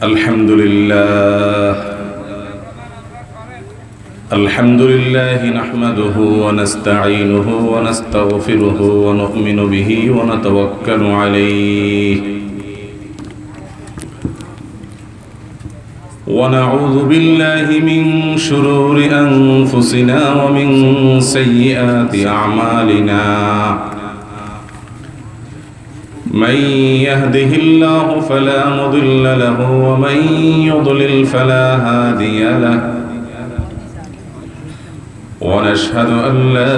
الحمد لله نحمده ونستعينه ونستغفره ونؤمن به ونتوكل عليه ونعوذ بالله من شرور أنفسنا ومن سيئات أعمالنا من يهده الله فلا مضل له ومن يضلل فلا هادي له ونشهد أن لا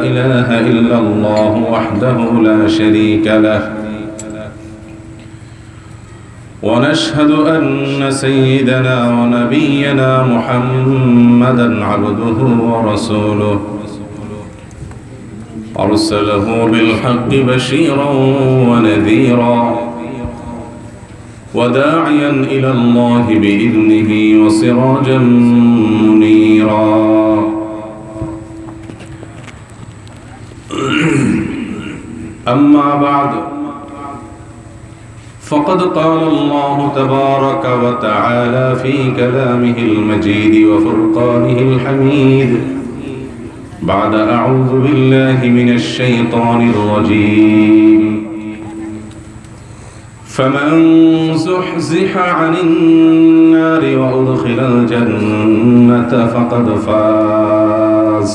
إله إلا الله وحده لا شريك له ونشهد أن سيدنا ونبينا محمدا عبده ورسوله أرسله بالحق بشيرا ونذيرا وداعيا إلى الله بإذنه وسراجا منيرا أما بعد فقد قال الله تبارك وتعالى في كلامه المجيد وفرقانه الحميد بعد أعوذ بالله من الشيطان الرجيم فمن زحزح عن النار وأدخل الجنة فقد فاز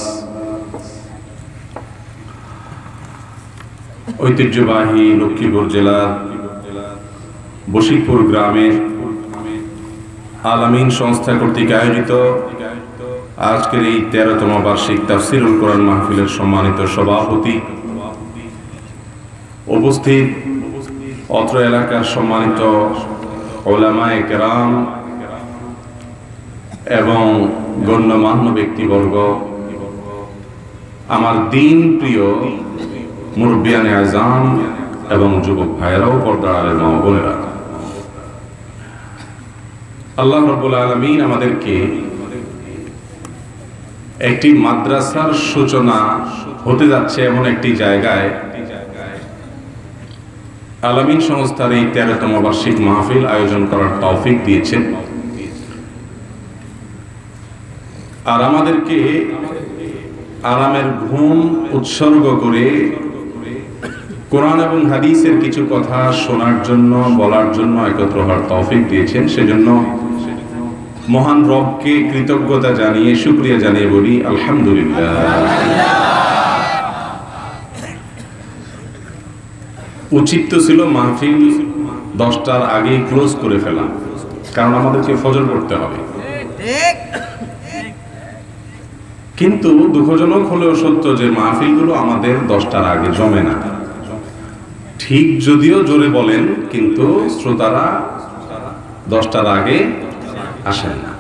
ঐতিহ্যবাহী লক্ষ্মীপুর জেলার বশিকপুর গ্রামে আল-আমিন সংস্থা কর্তৃক আয়োজিত আজকের এই 13তম বার্ষিক তাফসীরুল কোরআন মাহফিলের সম্মানিত সভাপতি, উপস্থিত অত্র এলাকার সম্মানিত উলামায়ে কেরাম এবং গণ্যমান্য ব্যক্তিবর্গ, আমার দিন প্রিয় মুরব্বিয়ানে আযম এবং যুবক ভাইয়েরাও, পর্দার আড়ালের মা ও বোনেরা, আল্লাহ রাব্বুল আলামিন আমাদেরকে একটি মাদ্রাসার সূচনা হতে যাচ্ছে এমন একটি জায়গায় আল-আমিন সংস্থার এই 13তম বার্ষিক মাহফিল আয়োজন করার তৌফিক দিয়েছেন। আর আমাদেরকে আরামের ঘুম উৎসর্গ করে কোরআন এবং হাদিসের কিছু কথা শোনার জন্য, বলার জন্য একত্র হওয়ার তৌফিক দিয়েছেন। সেজন্য মহান রবকে কৃতজ্ঞতা জানিয়ে, শুকরিয়া জানিয়ে বলি আলহামদুলিল্লাহ। উচিত তো ছিল মাহফিল 10টার আগেই ক্লোজ করে ফেলা, কারণ আমাদেরকে ফজর পড়তে হবে। কিন্তু দুঃখজনক হলেও সত্য যে মাহফিলগুলো আমাদের 10টার আগে জমে না। ঠিক যদিও জোরে বলেন, কিন্তু শ্রোতারা 10টার আগে আসেন না।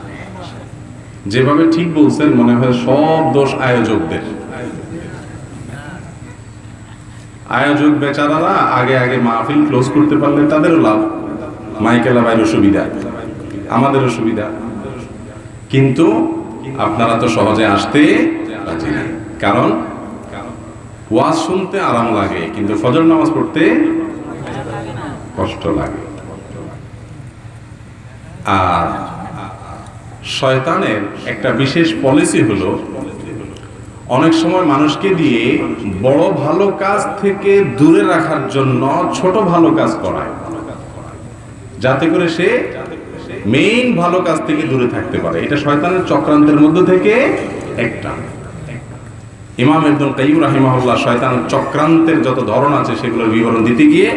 যেভাবে ঠিক বলছেন মনে হয় সব দোষ আয়োজকদের। আয়োজক বেচারারা আগে আগে মাহফিল ক্লোজ করতে পারলে তাদেরও লাভ, মাইকেলা ভাইয়েরও সুবিধা, আমাদেরও সুবিধা। কিন্তু আপনারা তো সহজে আসতে রাজি না, কারণ ওয়াজ শুনতে আরাম লাগে কিন্তু ফজর নামাজ পড়তে কষ্ট লাগে। আর শয়তানের একটা বিশেষ পলিসি হলো অনেক সময় মানুষকে দিয়ে বড় ভালো কাজ থেকে দূরে রাখার জন্য ছোট ভালো কাজ করায়, যাতে করে সে মেইন ভালো কাজ থেকে দূরে থাকতে পারে। এটা শয়তানের চক্রান্তের মধ্যে থেকে একটা। ইমাম ইবনুল কাইয়্যিম রাহিমাহুল্লাহ শয়তানের চক্রান্তের যত ধরন আছে সেগুলোর বিবরণ দিতে গিয়ে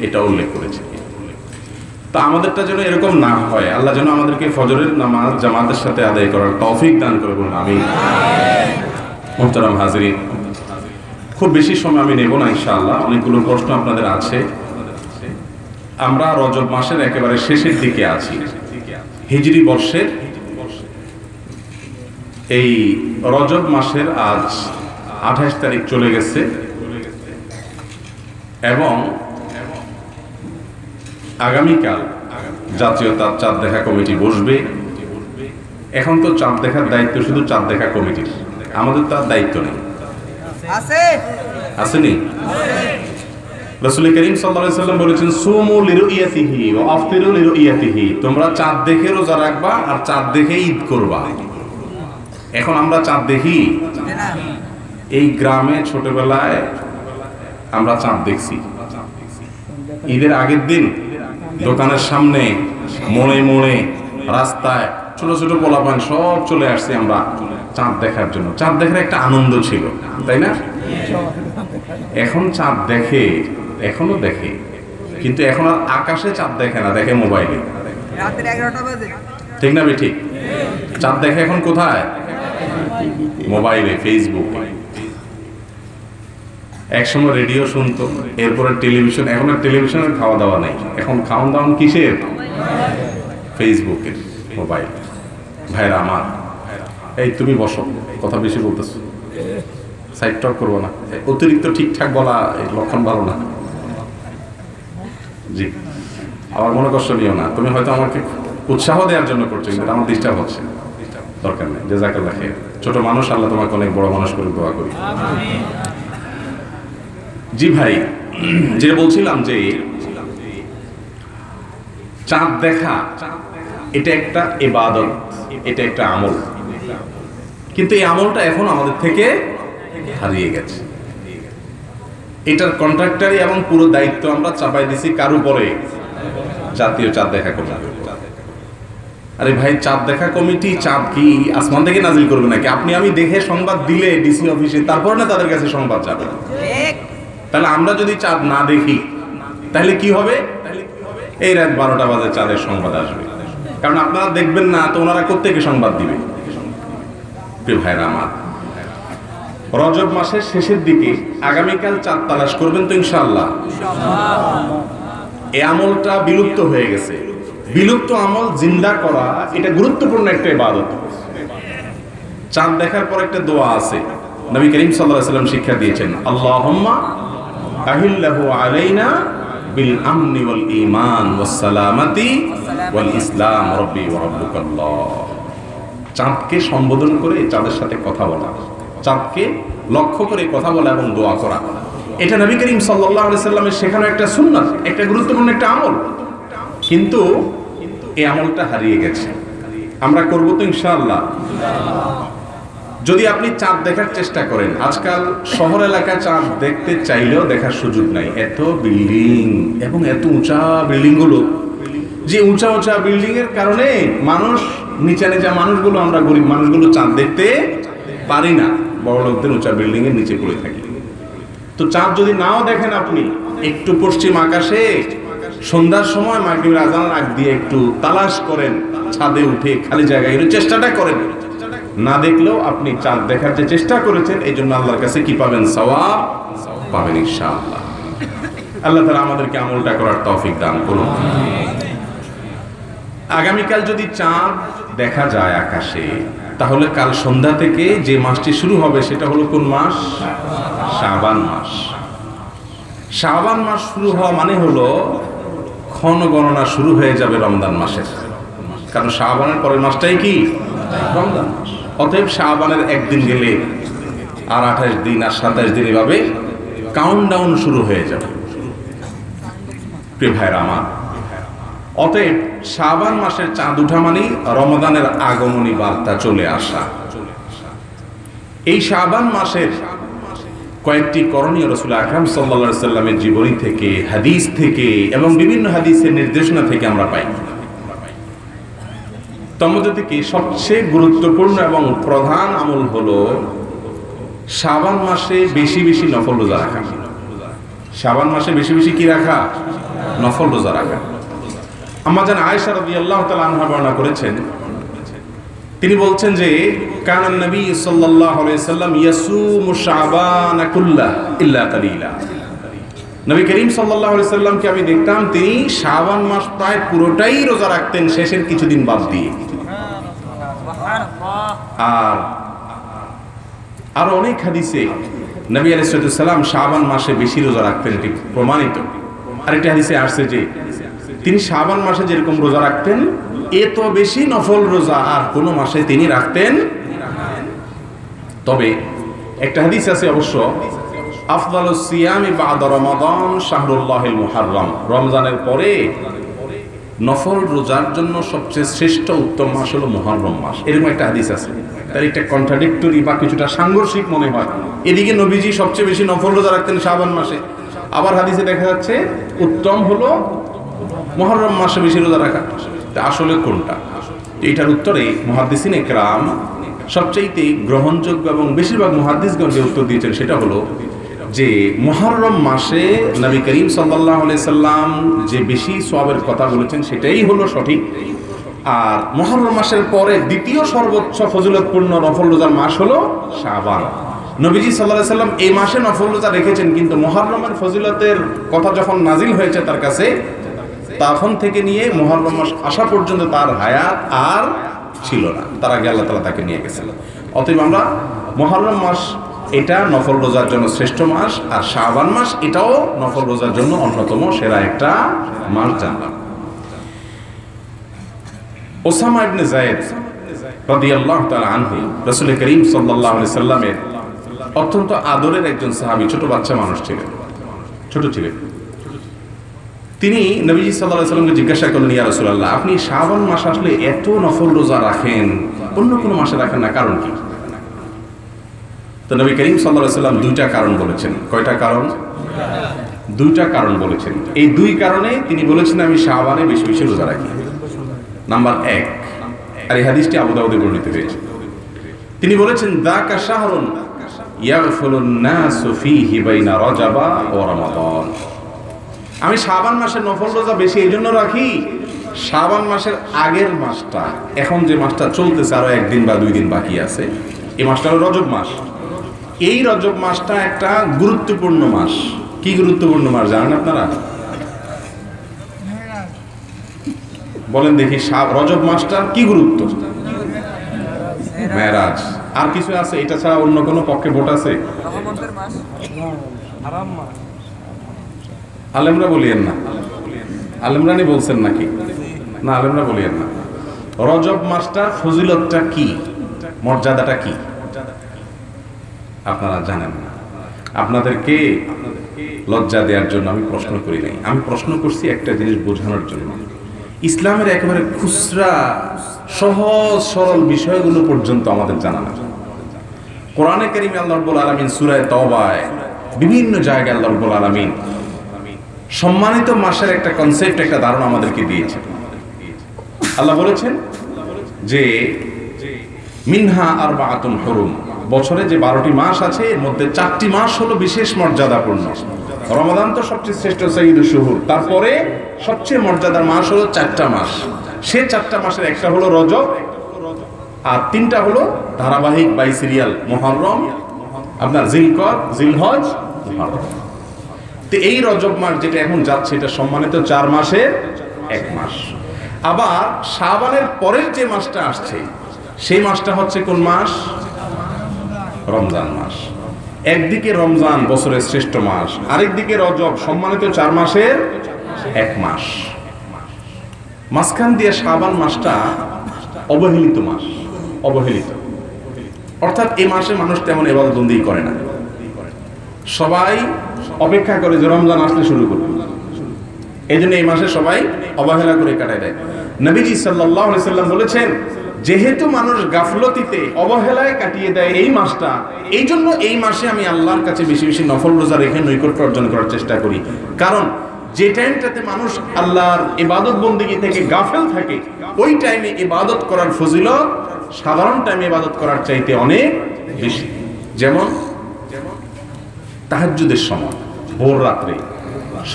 এটা উল্লেখ করেছে। তা আমাদেরটা যেন এরকম না হয়, আল্লাহ যেন আমাদেরকে ফজরের নামাজ জামাতের সাথে আদায় করার তৌফিক দান করে বলুন আমিন। মুহতারাম হাজিরিন, খুব বেশি সময় আমি নেব না ইনশাআল্লাহ। অনেকগুলো প্রশ্ন আপনাদের আছে। আমরা রজব মাসের একেবারে শেষের দিকে আছি। হিজরি বর্ষের এই রজব মাসের আজ 28 তারিখ চলে গেছে এবং আগামীকাল জাতীয় চাঁদ দেখা কমিটি বসবে। এখন তো চাঁদ দেখার দায়িত্ব শুধু চাঁদ দেখা কমিটির, আমাদের তার দায়িত্ব নেই। আসেনি? রাসূল করিম সাল্লাল্লাহু আলাইহি সাল্লাম বলেছেন, সুমু লিরুইয়াতিহি ওয়া আফতিরু লিরুইয়াতিহি, তোমরা চাঁদ দেখে রোজা রাখবা আর চাঁদ দেখে ঈদ করবা। এখন আমরা চাঁদ দেখি, এই গ্রামে ছোটবেলায় আমরা চাঁদ দেখছি। ঈদের আগের দিন দোকানের সামনে, মোড়ে মোড়ে, রাস্তায় ছোট ছোট পোলাপান সব চলে আসছে আমরা চাঁদ দেখার জন্য। চাঁদ দেখার একটা আনন্দ ছিল, তাই না? এখন চাঁদ দেখে, এখনো দেখে, কিন্তু এখন আর আকাশে চাঁদ দেখে না, দেখে মোবাইলে। ঠিক না বে ঠিক? চাঁদ দেখে এখন কোথায়? মোবাইলে, ফেসবুকে। একসময় রেডিও শুনতো, এরপরে টেলিভিশন। এখন আর টেলিভিশনের খাওয়া দাওয়া নেই, এখন খাওয়ান দাওয়ান কিসের? ফেসবুকের, মোবাইল। ভাইরা আমার, এই তুমি বসো, কথা বেশি বলতেছো, সাইড টক করবো না, অতিরিক্ত ঠিকঠাক বলা এই লক্ষণ ভালো না। জি, আমার মনে কষ্ট নিও না, তুমি হয়তো আমাকে উৎসাহ দেওয়ার জন্য করছো, কিন্তু আমার ডিস্টার্ব হচ্ছে। দরকার নেই, জাযাকাল্লাহ খাইর। ছোট মানুষ, আল্লাহ তোমাকে অনেক বড় মানুষ করে দোয়া করি। জি ভাই, যেটা বলছিলাম যে চাঁদ দেখা এটা একটা ইবাদত, এটা একটা আমল, কিন্তু এই আমলটা এখন আমাদের থেকে হারিয়ে গেছে। এটার কন্ট্রাক্টরি এবং পুরো দায়িত্ব আমরা চাপাই দিছি কার উপরে? জাতীয় চাঁদ দেখা কমিটি। আরে ভাই, চাঁদ দেখা কমিটি চাঁদ কি আসমান থেকে নাজিল করবে নাকি? আপনি আমি দেখে সংবাদ দিলে ডিসি অফিসে, তারপর না তাদের কাছে সংবাদ যাবে। তাহলে আমরা যদি চাঁদ না দেখি তাহলে কি হবে? এই রাত 12টা বাজে চাঁদের সংবাদ আসবে, কারণ আপনারা দেখবেন না তো ওনারা কোত্থেকে সংবাদ দিবে? প্রিয় ভাইরা আমার, রজব মাসের শেষের দিকে আগামীকাল চাঁদ তালাশ করবেন তো ইনশাআল্লাহ। এই আমলটা বিলুপ্ত হয়ে গেছে। বিলুপ্ত আমল জিন্দা করা এটা গুরুত্বপূর্ণ একটা ইবাদত। চাঁদ দেখার পর একটা দোয়া আছে, নবী করিম সাল্লাল্লাহু আলাইহি ওয়াসাল্লাম শিক্ষা দিয়েছেন, আল্লাহুম্মা আহিল্লাহু আলাইনা বিল আমনি ওয়াল ঈমান ওয়াস সালামাতি ওয়াল ইসলাম রাব্বি ওয়া রাব্বুকাল্লাহ। চাঁদকে সম্বোধন করে চাঁদের সাথে কথা বলা, চাঁদকে লক্ষ্য করে কথা বলা এবং দোয়া করা, এটা নবী করিম সাল্লাল্লাহু আলাইহি ওয়াসাল্লামের শেখানো একটা সুন্নাত, একটা গুরুত্বপূর্ণ একটা আমল। কিন্তু এই আমলটা হারিয়ে গেছে। আমরা করব তো ইনশাআল্লাহ। যদি আপনি চাঁদ দেখার চেষ্টা করেন, আজকাল শহর এলাকায় চাঁদ দেখতে চাইলেও দেখার সুযোগ নাই। এত বিল্ডিং এবং এত উঁচা বিল্ডিং গুলো, যে উঁচা উঁচা বিল্ডিং এর কারণে মানুষ, নিচে নিচে মানুষগুলো, আমরা গরিব মানুষগুলো চাঁদ দেখতে পারি না, বড় লোকদের উঁচা বিল্ডিং এর নিচে পড়ে থাকি। তো চাঁদ যদি নাও দেখেন, আপনি একটু পশ্চিম আকাশে সন্ধ্যার সময় মাগরিবের আজানের আগ দিয়ে একটু তালাশ করেন, ছাদে উঠে খালি জায়গায় চেষ্টাটা করেন। না দেখলেও আপনি চাঁদ দেখার যে চেষ্টা করেছেন, এই জন্য আল্লাহর কাছে কি পাবেন? সওয়াব পাবেন ইনশাআল্লাহ। আল্লাহ তাআলা আমাদেরকে আমলটা করার তৌফিক দান করুন। আগামীকাল যদি চাঁদ দেখা যায় আকাশে, তাহলে কাল সন্ধ্যা থেকে যে মাসটি শুরু হবে সেটা হলো কোন মাস? শাবান মাস। শাবান মাস শুরু হওয়া মানে হলো ক্ষণ গণনা শুরু হয়ে যাবে রমজান মাসের, কারণ শাবানের পরের মাসটাই কি? রমজান মাস। অতএব শাবানের একদিন গেলে আর 28 দিন আর 27 দিন এভাবে কাউন্টডাউন শুরু হয়ে যাবে। প্রিয় ভাইরা আমার, অতএব শাবান মাসের চাঁদ উঠা মানে রমজানের আগমনী বার্তা চলে আসা। এই শাবান মাসের কয়েকটি করণীয় রাসূল আকরাম সাল্লাল্লাহু আলাইহি সাল্লামের জীবনী থেকে, হাদিস থেকে এবং বিভিন্ন হাদিসের নির্দেশনা থেকে আমরা পাই। তন্মধ্যে থেকে সবচেয়ে গুরুত্বপূর্ণ এবং প্রধান আমল হলো শাবান মাসে বেশি বেশি নফল রোজা রাখা। শাবান মাসে বেশি বেশি কি রাখা? নফল রোজা রাখা। আম্মা জান আয়েশা রাদিয়াল্লাহু তাআলা আনহা বর্ণনা করেছেন, তিনি বলছেন যে কানান নবী সাল্লাল্লাহু আলাইহি সাল্লাম ইয়াসুমু শাবান কুল্লাহ ইল্লা কালিলা। নবী করিম সাল্লাল্লাহু আলাইহি সাল্লামকে আমি দেখতাম তিনি শাবান মাস প্রায় পুরোটাই রোজা রাখতেন, শেষের কিছুদিন বাদ দিয়ে। আর আরো অনেক হাদিসে নবী আলাইহিস সালাম শাবান মাসে বেশি রোজা রাখতেন, এটি প্রমাণিত। আরেকটি হাদিসে আসছে যে তিনি শাবান মাসে যেরকম রোজা রাখতেন, এত বেশি নফল রোজা আর কোন মাসে তিনি রাখতেন। তবে একটা হাদিস আছে অবশ্য, আফদালুস সিয়ামি বা'দা রমাদান শাহরুল্লাহিল মুহাররম, রমজানের পরে নফল রোজার জন্য সবচেয়ে শ্রেষ্ঠ উত্তম মাস হলো মুহররম মাস। এরকম একটা হাদিস আছে, তার একটা কন্ট্রাডিক্টরি বা কিছুটা সাংঘর্ষিক মনে হয়। এদিকে নবীজি সবচেয়ে বেশি নফল রোজা রাখতেন শাবান মাসে, আবার হাদিসে দেখা যাচ্ছে উত্তম হলো মুহররম মাসে বেশি রোজা রাখা। তা আসলে কোনটা? এইটার উত্তরে মুহাদ্দিসিন ইকরাম সবচাইতে গ্রহণযোগ্য এবং বেশিরভাগ মুহাদ্দিসগণ যে উত্তর দিয়েছেন সেটা হলো যে মুহররম মাসে নবী করিম সাল্লাল্লাহু আলাইহি সাল্লাম যে বেশি সওয়াবের কথা বলেছেন সেটাই হলো সঠিক। আর মুহররম মাসের পরে দ্বিতীয় সর্বোচ্চ ফজিলতপূর্ণ নফল রোজার মাস হলো শাবান। নবীজি সাল্লাল্লাহু আলাইহি সাল্লাম এই মাসে নফল রোজা রেখেছেন, কিন্তু মুহররমের ফজিলতের কথা যখন নাজিল হয়েছে তার কাছে, তখন থেকে নিয়ে মুহররম মাস আসা পর্যন্ত তার হায়াত আর ছিল না, তার আগে আল্লাহ তাআলা তাকে নিয়ে গেছিলেন। অতএব আমরা মুহররম মাস এটা নফল রোজার জন্য শ্রেষ্ঠ মাস, আর শাবান মাস এটাও নফল রোজার জন্য অন্যতম সেরা একটা মাস জানলাম। ওসামা ইবনে যায়েদ রাদিয়াল্লাহু তাআলা আনহু রাসূল করিম সাল্লাল্লাহু আলাইহি সাল্লামের অত্যন্ত আদরের একজন সাহাবী, ছোট বাচ্চা মানুষ ছিলেন, ছোট ছিলেন। তিনি নবীজি সাল্লাল্লাহু আলাইহি সাল্লামকে জিজ্ঞাসা করলেন, ইয়া রাসূলুল্লাহ, আপনি শাবান মাস আসলে এত নফল রোজা রাখেন, অন্য কোনো মাসে রাখেন না, কারণ কি? তো নবী করিম সাল্লাল্লাহু আলাইহি সাল্লাম দুইটা কারণ বলেছেন। কয়টা কারণ? দুইটা কারণ বলেছেন। এই দুই কারণে তিনি বলেছেন আমি শাবানে বেশি বেশি রোজা রাখি। নাম্বার 1, আর এই হাদিসটি আবু দাউদে বর্ণিত হয়েছে, তিনি বলেছেন যাকা শাহরুন ইয়াগফুলুন নাসু ফীহি বাইনা রজবা ওয়া রমাদান। আমি শাবান মাসের নফল রোজা বেশি এই জন্য রাখি, শাবান মাসের আগের মাসটা, এখন যে মাসটা চলতেছে আরো একদিন বা 2 দিন বাকি আছে, এই মাসটা হলো রজব মাস। এই রজব মাসটা একটা গুরুত্বপূর্ণ মাস। কি গুরুত্বপূর্ণ মাস জানেন আপনারা? বলেন দেখি, রজব মাসটার কি গুরুত্ব? মেরাজ। আর কিছু আছে এটা ছাড়া? অন্য কোনো পক্ষে ভোট আছে? আলেমরা বলিয়েন না, আলেমরানি বলছেন নাকি? না, আলেমরা বলিয়েন না। রজব মাসটার ফজিলতটা কি, মর্যাদাটা কি আপনারা জানেন না। আপনাদেরকে লজ্জা দেওয়ার জন্য আমি প্রশ্ন করি নাই, আমি প্রশ্ন করছি একটা জিনিস বোঝানোর জন্য। ইসলামের একেবারে খুচরা সহজ সরল বিষয়গুলো পর্যন্ত আমাদের জানা না। কোরআনে কারিমে আল্লাহ রাব্বুল আলামিন সূরা তাওবায় বিভিন্ন জায়গায় আল্লাহ রাব্বুল আলামিন সম্মানিত মাসের একটা কনসেপ্ট, একটা ধারণা আমাদেরকে দিয়েছে। আল্লাহ বলেছেন যে মিনহা আরবাআতুন হুরুম, বছরে যে 12টি মাস আছে এর মধ্যে 4টি মাস হলো বিশেষ মর্যাদাপূর্ণ। রমাদান তো সবচেয়ে শ্রেষ্ঠ সাইয়্যিদুশ শুহুর, তারপরে সবচেয়ে মর্যাদার মাস হলো 4টা মাস। সে 4টা মাসের একটা হলো রজব, আর 3টা হলো ধারাবাহিক বাই সিরিয়াল, মুহররম, আপনার জিলকদ, জিলহজ, মুহররম। তো এই রজব মাস যেটা এখন যাচ্ছে এটা সম্মানিত 4 মাসের 1 মাস। আবার শাবানের পরের যে মাসটা আসছে সেই মাসটা হচ্ছে কোন মাস? রমজান মাস। একদিকে রমজান বছরের শ্রেষ্ঠ মাস, আরেকদিকে রজব সম্মানিত 4 মাসের 1 মাস। মাঝখান দিয়ে শাবান মাসটা অবহেলিত মাস, অবহেলিত। অর্থাৎ এই মাসে মানুষ তেমন ইবাদত বন্দেগী করে না, সবাই অপেক্ষা করে যে রমজান আসলে শুরু করবে, এই জন্য এই মাসে সবাই অবহেলা করে কাটায় দেয়। নবীজি সাল্লাল্লাহু আলাইহি সাল্লাম বলেছেন যেহেতু মানুষ গাফলতিতে অবহেলায় কাটিয়ে দেয় এই মাসটা, এই জন্য এই মাসে আমি আল্লাহর কাছে বেশি বেশি নফল রোজা রেখে নৈকট্য অর্জন করার চেষ্টা করি। কারণ যে টাইমটাতে মানুষ আল্লাহর ইবাদত বন্দেগী থেকে গাফেল থাকে, ওই টাইমে ইবাদত করার ফজিলত সাধারণ টাইমে ইবাদত করার চাইতে অনেক বেশি। যেমন তাহাজ্জুদের সময়, ভোর রাত্রে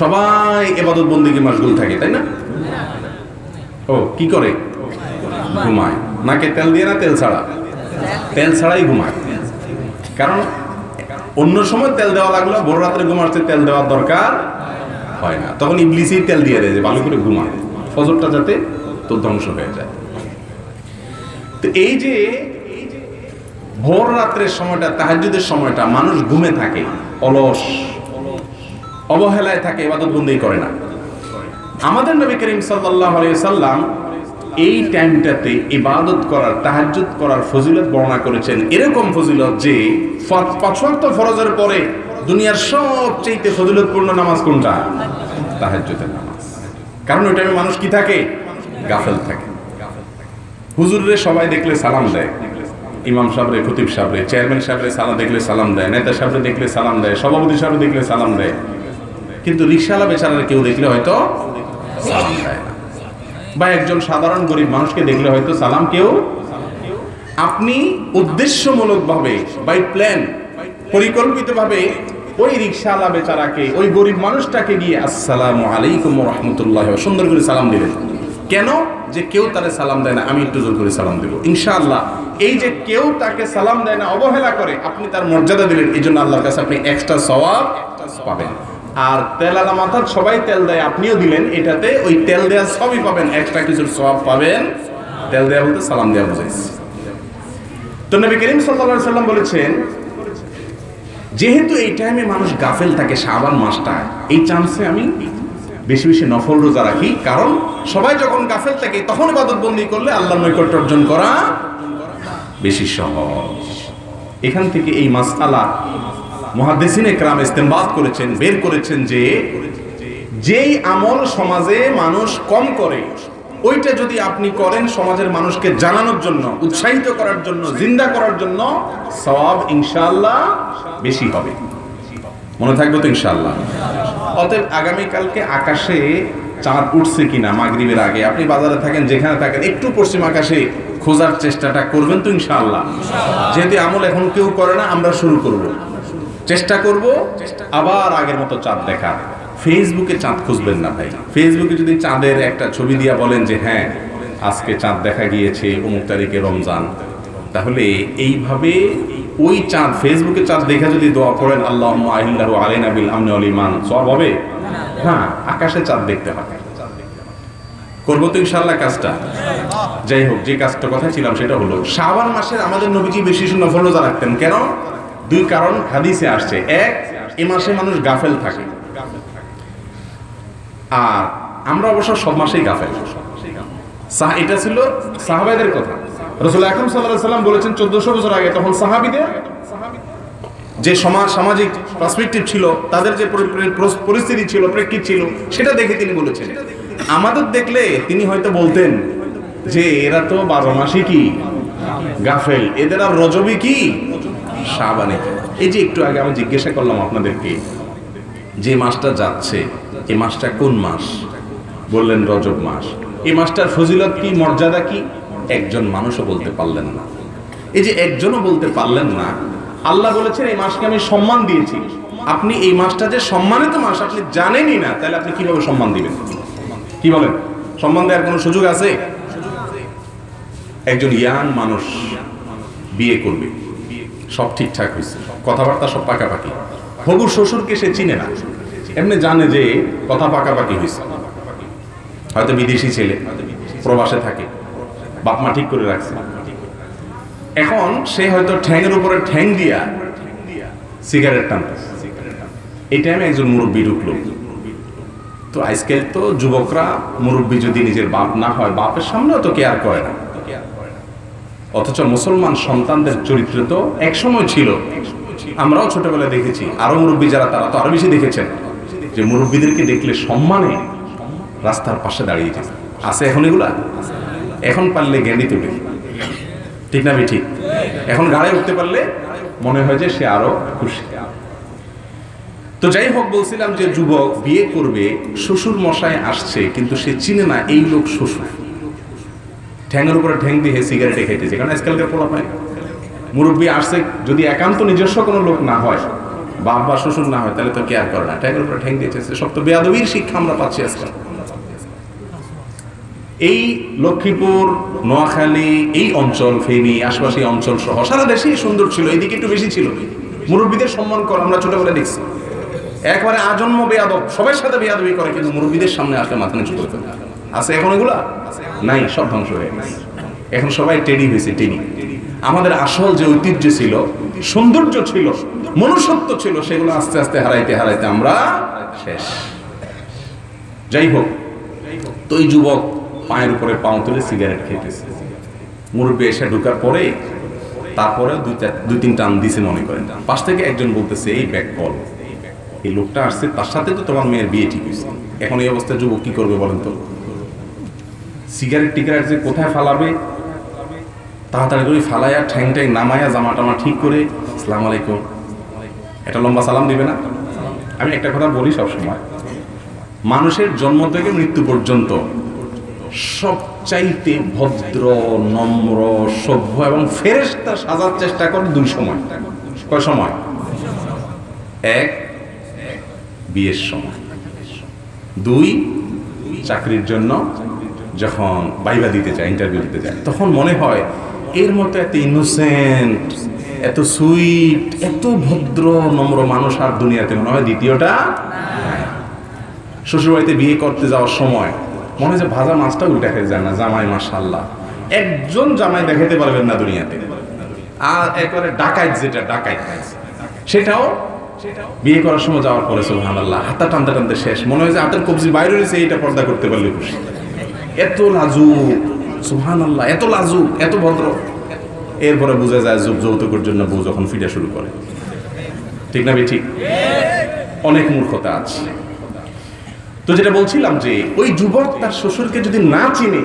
সবাই ইবাদত বন্দেগী মশগুল থাকে, তাই না? ও কি করে? ঘুমায়। নাকে তেল দিয়ে না তেল ছাড়া? তেল ছাড়াই ঘুমায়। কারণ অন্য সময় তেল দেওয়া লাগলো, ভোর রাত্রে ঘুমাতে তেল দেওয়ার দরকার হয় না, তখন ইবলিসই তেল দিয়ে দেয় যে ভালো করে ঘুমায়, ফজরটা যাতে তোর ধ্বংস হয়ে যায়। তো এই যে ভোর রাত্রের সময়টা, তাহাজ্জুদের সময়টা মানুষ ঘুমে থাকে, অলস, অবহেলায় থাকে, ইবাদত বন্দেগী করে না। আমাদের নবী করিম সাল্লাল্লাহু আলাইহি সাল্লাম এই টাইমটাতে ইবাদত করার, তাহাজ্জুদ করার ফজিলত বর্ণনা করেছেন। এরকম ফজিলত যে 5 ওয়াক্ত ফরজের পরে দুনিয়ার সবচেয়ে ফজিলতপূর্ণ নামাজ কোনটা? তাহাজ্জুদের নামাজ। কারণ ওই টাইমে মানুষ কি থাকে? গাফেল থাকে। হুজুররে সবাই দেখলে সালাম দেয়, ইমাম সাহেবরে, খতিব সাহেবরে, চেয়ারম্যান সাহেবরে সালাম দেখলে সালাম দেয়, নেতা সাহেবরে দেখলে সালাম দেয়, সভাপতি সাহেবরে দেখলে সালাম দেয়, কিন্তু রিকশাওয়ালা বেচারার কেউ দেখলে হয়তো সালাম দেয় না, বা একজন সাধারণ গরিব মানুষকে দেখলে হয়তো সালাম কেউ। আপনি উদ্দেশ্যমূলকভাবে বাই প্ল্যান, পরিকল্পিতভাবে ওই রিকশাওয়ালা বেচারাকে, ওই গরিব মানুষটাকে গিয়ে আসসালামু আলাইকুম ওয়া রাহমাতুল্লাহ সুন্দর করে সালাম দিলেন। কেন? যে কেউ তারে সালাম দেয় না, আমি একটু জোর করে সালাম দেব। ইনশাআল্লাহ এই যে কেউ তাকে সালাম দেয় না, অবহেলা করে, আপনি তার মর্যাদা দিলেন, এই জন্য আল্লাহর কাছে আপনি এক্সট্রা সওয়াব পাবেন। আর তেলালা মাথার সবাই তেল দেয়, আপনিও দিলেন, এটাতে ওই তেল দেওয়া সবই পাবেন, এক্সট্রা কিছুর সওয়াব পাবেন। তেল দেওয়া বলতে সালাম দেওয়া বুঝাইছে। তো নবী করিম সাল্লাল্লাহু আলাইহি সাল্লাম বলেছেন, যেহেতু এই টাইমে মানুষ গাফেল থাকে, শাবান মাসটা, এই চান্সে আমি বেশি বেশি নফল রোজা রাখি, কারণ সবাই যখন গাফেল থাকে তখন ইবাদত বন্দি করলে আল্লাহর নৈকট্য অর্জন করা বেশি সহজ। এখান থেকে এই মাসআলা মুহাদ্দিসিনে কেরাম ইস্তেমবাদ করেছেন, বের করেছেন যে যেই আমল সমাজে মানুষ কম করে, ওইটা যদি আপনি করেন সমাজের মানুষকে জানানোর জন্য, উৎসাহিত করার জন্য, জিন্দা করার জন্য, সওয়াব ইনশাআল্লাহ বেশি হবে। মনে থাকবে তো ইনশাআল্লাহ? অতএব আগামীকালকে আকাশে চাঁদ উঠছে কিনা মাগরিবের আগে, আপনি বাজারে থাকেন, যেখানে থাকেন, একটু পশ্চিম আকাশে খোঁজার চেষ্টাটা করবেন তো ইনশাআল্লাহ। যেহেতু আমল এখন কেউ করে না, আমরা শুরু করব, চেষ্টা করব আবার আগের মতো চাঁদ দেখা। ফেসবুকে চাঁদ খুঁজবেন না ভাই। ফেসবুকে যদি চাঁদের একটা ছবি দিয়া বলেন যে হ্যাঁ আজকে চাঁদ দেখা গিয়েছে, অমুক তারিখে রমজান, তাহলে এইভাবে ওই চাঁদ, ফেসবুকে চাঁদ দেখা যদি দোয়া করেন আল্লাহুম্মা আহিল্লাহু আলাইনা বিল আমনি ওয়াল ঈমান, সওয়াব হবে? হ্যাঁ, আকাশে চাঁদ দেখতে হবে। করবো তো ইনশাআল্লাহ কাজটা। যাই হোক, যে কাজটা কথা ছিলাম সেটা হলো, শাবান মাসের আমাদের নবীজি বেশি নফল রোজা রাখতেন। কেন? দুই কারণ হাদিসে আসছে। এক, এই মাসে মানুষ গাফেল থাকে, আর আমরা অবশ্য সব মাসেই গাফেল। এটা ছিল সাহাবাদের কথা। রাসূল আকরাম সাল্লাল্লাহু আলাইহি ওয়াসাল্লাম বলেছেন 1400 বছর আগে, তখন সাহাবীদের যে সামাজিক পার্সপেক্টিভ ছিল, তাদের যে পরিস্থিতি ছিল, প্রেক্ষিত ছিল, সেটা দেখে তিনি বলেছেন। আমাদের দেখলে তিনি হয়তো বলতেন যে এরা তো 12 মাসই কি গাফেল, এদের আর রজবই কি শাবানে। এই যে একটু আগে আমি জিজ্ঞাসা করলাম আপনাদেরকে, যে মাসটা যাচ্ছে এই মাসটা কোন মাস? বললেন রজব মাস। এই মাসটার ফজিলত কি, মর্যাদা কি? একজন মানুষও বলতে পারলেন না। এই যে একজনও বলতে পারলেন না, আল্লাহ বলেছেন এই মাসকে আমি সম্মান দিয়েছি। আপনি এই মাসটা যে সম্মানিত মাস আপনি জানেনই না, তাহলে আপনি কিভাবে সম্মান দিবেন? কি বলেন? সম্মান দেওয়ার কোনো সুযোগ আছে? একজন ইয়াং মানুষ বিয়ে করবে, সব ঠিকঠাক হয়েছে, কথাবার্তা সব পাকাপাকি, হবু শ্বশুরকে সে চিনে না, এমনি জানে যে কথা পাকাপাকি হয়েছে, হয়তো বিদেশি ছেলে, প্রবাসে থাকে, বাপ মা ঠিক করে রাখছে। এখন সে হয়তো ঠ্যাংয়ের উপরে ঠ্যাং দিয়া সিগারেট টানতেছে। এই টাইমে একজন মুরব্বী ঢুকলো। তো আজকাল তো যুবকরা মুরব্বী যদি নিজের বাপ না হয়, বাপের সামনেও তো কেয়ার করে না। অথচ মুসলমান সন্তানদের চরিত্র তো একসময় ছিল, আমরাও ছোটবেলায় দেখেছি, আরো মুরব্বী যারা তারা তো আরো বেশি দেখেছেন, যে মুরব্বীদেরকে দেখলে সম্মানে রাস্তার পাশে দাঁড়িয়ে যায়। আছে এখন এগুলা? এখন পারলে জ্ঞানী তুলে, ঠিক না? ঠিক। এখন গাড়ি উঠতে পারলে মনে হয় যে সে আরো খুশি। তো যাই হোক, বলছিলাম যে যুবক বিয়ে করবে, শ্বশুর মশাই আসছে, কিন্তু সে চিনে না এই লোক শ্বশুর। ঠ্যাংয়ের উপরে ঠ্যাং দিয়ে সিগারেটে খেতেছে, কারণ আজকালকার পোলা পায়। মুরব্বী আসছে, যদি একান্ত নিজস্ব কোনো লোক না হয়, বাপ বা শ্বশুর না হয়, তাহলে তো কেয়ার করে না, ঠ্যাংয়ের উপরে ঠ্যাং দিয়েছে। সব তো বেয়াদবির শিক্ষা আমরা পাচ্ছি আজকাল। এই লক্ষ্মীপুর, নোয়াখালী, এই অঞ্চল, ফেনী, আশপাশি অঞ্চল সহ সারা দেশেই সুন্দর ছিল, এইদিকে একটু বেশি ছিল। মুরব্বীদের সম্মান কর, আমরা ছোটবেলা দেখছি। একবারে আজন্ম বেয়াদব, সবার সাথে বেয়াদবি করে, কিন্তু মুরব্বীদের সামনে আসলে মাথা নিচু করে ফেলে। আছে এখন এগুলা? নাই, সব ধ্বংস হয়ে গেছে। এখন সবাই টেডি হয়েছে, টেডি। আমাদের আসল যে ঐতিহ্য ছিল, সৌন্দর্য ছিল, মনুষ্যত্ব ছিল, সেগুলো আস্তে আস্তে হারাইতে হারাইতে আমরা শেষ। যাই হোক, তো এই যুবক পায়ের উপরে পাও তুলে সিগারেট খেতেছে। মুরব্বী এসে ঢুকার পরে তারপরে দুই তিন টান দিছে মনে করেন। পাশ থেকে একজন বলতেছে এই ব্যাক কল, এই লোকটা আসছে, তার সাথে তো তোমার মেয়ের বিয়ে ঠিক হয়েছে, এখন এই অবস্থায় যুবক কি করবে বলেন তো? সিগারেট টিগারেট যে কোথায় ফালাবে, তাড়াতাড়ি করে ফালাইয়া ঠ্যাং ট্যাং নামাইয়া জামা টামা ঠিক করে আসসালামু আলাইকুম একটা লম্বা সালাম দিবে না? আমি একটা কথা বলি সবসময়, মানুষের জন্ম থেকে মৃত্যু পর্যন্ত সবচাইতে ভদ্র, নম্র, সভ্য এবং ফেরেশতা সাজার চেষ্টা করে দুই সময়। কয় সময়? এক, বিয়ের সময়। দুই, চাকরির জন্য যখন ভাইভা দিতে যায়, ইন্টারভিউ দিতে যায়, তখন মনে হয় এর মতো এত ইনোসেন্ট, এত সুইট, এত ভদ্র নম্র মানুষ আর দুনিয়াতে মনে হয় দ্বিতীয়টা। শ্বশুরবাড়িতে বিয়ে করতে যাওয়ার সময় মনে হয় যে ভাজা মাছটা উল্টা খেয়ে যায় না, জামাই মাশাআল্লাহ, একজন জামাই দেখাতে পারবেন না দুনিয়াতে। আর একবারে ডাকাইত, যেটা ডাকাইত সেটাও বিয়ে করার সময় যাওয়ার পরে সুবহানাল্লাহ হাতটা টানতে টানতে শেষ, মনে হয় যে হাতের কবজি বাইরে রয়েছে, এইটা পর্দা করতে পারলে খুশি। এত লাজুক, সুবহানাল্লাহ, এত লাজুক, এত ভদ্র। এরপরে বোঝা যায় যৌতুকের জন্য বউ যখন ফিরে শুরু করে। ঠিক না ঠিক? অনেক মূর্খতা আছে। তো যেটা বলছিলাম যে ওই যুবক তার শ্বশুরকে যদি না চিনে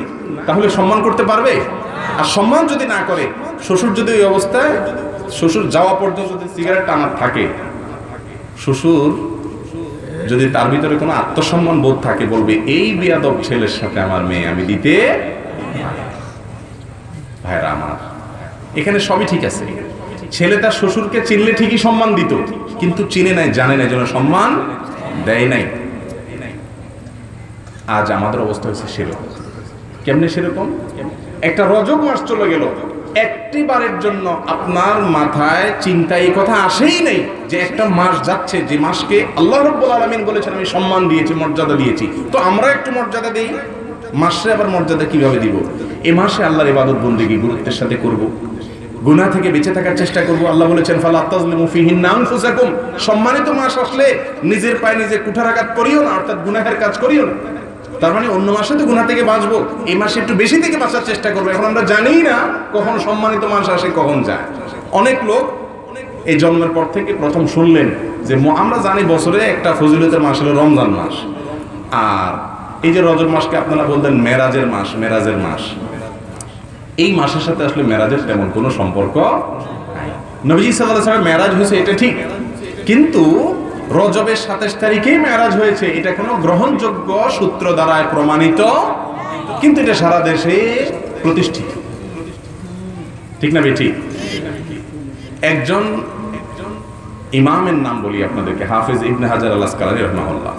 তাহলে সম্মান করতে পারবে? আর সম্মান যদি না করে, শ্বশুর যদি ওই অবস্থায়, শ্বশুর যাওয়া পর্যন্ত যদি সিগারেট টানা থাকে, শ্বশুর যদি তার ভিতরে কোনো আত্মসম্মান বোধ থাকে, বলবে এই বিয়াদব ছেলের সাথে আমার মেয়ে আমি দিতে। ভাইরা আমার, এখানে সবই ঠিক আছে। ছেলে তার শ্বশুরকে চিনলে ঠিকই সম্মান দিত, কিন্তু চিনে নাই, জানে না, যেন সম্মান দেয় নাই। আজ আমাদের অবস্থা হচ্ছে সেরকম। কেমনে সেরকম? একটা রজব মাস চলে গেল, একটি বারের জন্য আপনার মাথায় চিন্তা এই কথা আসেই নেই যে একটা মাস যাচ্ছে, যে মাসকে আল্লাহ রাব্বুল আলামিন বলেছেন আমি সম্মান দিয়েছি, মর্যাদা দিয়েছি, তো আমরা একটু মর্যাদা দেই। মাসে আবার মর্যাদা কিভাবে দিব? এই মাসে আল্লাহর ইবাদত বন্দেগী গুরুত্বের সাথে করব, গুনাহ থেকে বেঁচে থাকার চেষ্টা করব। আল্লাহ বলেছেন ফালা তাজলিমু ফিহিন্না আনফুসাকুম, সম্মানিত মাস আসলে নিজের পায়ে নিজে কুঠারাঘাত করিও না, অর্থাৎ গুনাহের কাজ করিও না। তার মানে অন্য মাসে তো গুনাহ থেকে বাঁচবো, এই মাসে একটু বেশি থেকে বাঁচার চেষ্টা করবো। এখন আমরা জানিই না কখন সম্মানিত মাস আসে, কখন যায়। অনেক লোক এই জন্মের পর থেকে প্রথম শুনলেন যে আমরা জানি বছরে একটা ফজিলতের মাস হলো রমজান মাস, আর এই যে রজব মাসকে আপনারা বলতেন মেরাজের মাস, মেরাজের মাস, এই মাসের সাথে আসলে মেরাজের তেমন কোনো সম্পর্ক নাই। নবীজি সাল্লাল্লাহু আলাইহি ওয়াসাল্লাম মেরাজ হয়েছে এটা ঠিক, কিন্তু রজবের 27 তারিখেই মেরাজ হয়েছে, এটা কোনো গ্রহণযোগ্য সূত্র দ্বারা প্রমাণিত, কিন্তু এটা সারা দেশে প্রতিষ্ঠিত। ঠিক না ঠিক? একজন ইমামের নাম বলি আপনাদেরকে, হাফেজ ইবনে হাজার আল আসকালানী রাহিমাহুল্লাহ।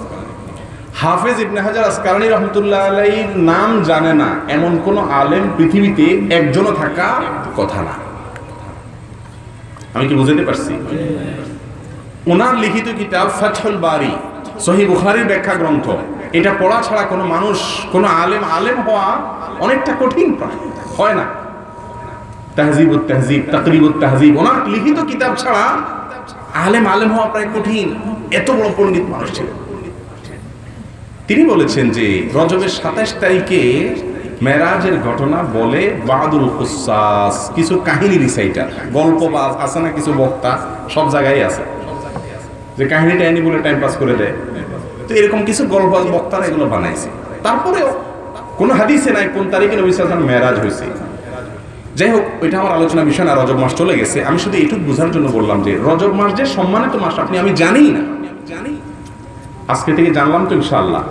হাফেজ ইবনে হাজার আসকালানী রাহমাতুল্লাহ আলাইহির নাম জানে না এমন কোন আলেম পৃথিবীতে একজনও থাকা কথা না। আমি কি বুঝাতে পারছি? ওনার লিখিত কিতাব ফাথুল বারি, সহিহ বুখারীর ব্যাখ্যা গ্রন্থ, এটা পড়া ছাড়া কোনো মানুষ, কোনো আলেম হওয়া অনেকটা কঠিন প্রায়, হয় না। তাহজিবুত তাহজিব, তাকরিবুত তাহজিব, ওনার লিখিত কিতাব ছাড়া আলেম হওয়া প্রায় কঠিন। এত বড় পণ্ডিত মানুষ ছিলেন। তিনি বলেছেন যে রজবের 27 তারিখে মেরাজের ঘটনা বলে বাদুল কুসাস, কিছু কাহিনী রিসাইটার, গল্পবাজ আছে না, কিছু বক্তা সব জায়গায় আছে যে কাহিনীটা এনে বলে টাইম পাস করে দেয়। তো এরকম কিছু গল্পবাজ বক্তারা এগুলো বানাইছে। তারপরেও কোন হাদিসে নাই কোন তারিখে নবী সাল্লাল্লাহু আলাইহি ওয়াসাল্লাম মেরাজ হয়েছে। যাই হোক, ওইটা আমার আলোচনা বিষয় না, রজব মাস চলে গেছে। আমি শুধু এইটুকু বোঝার জন্য বললাম যে রজব মাস যে সম্মানিত মাস, আমি জানি না, আজকে থেকে জানলাম তো ইনশাআল্লাহ।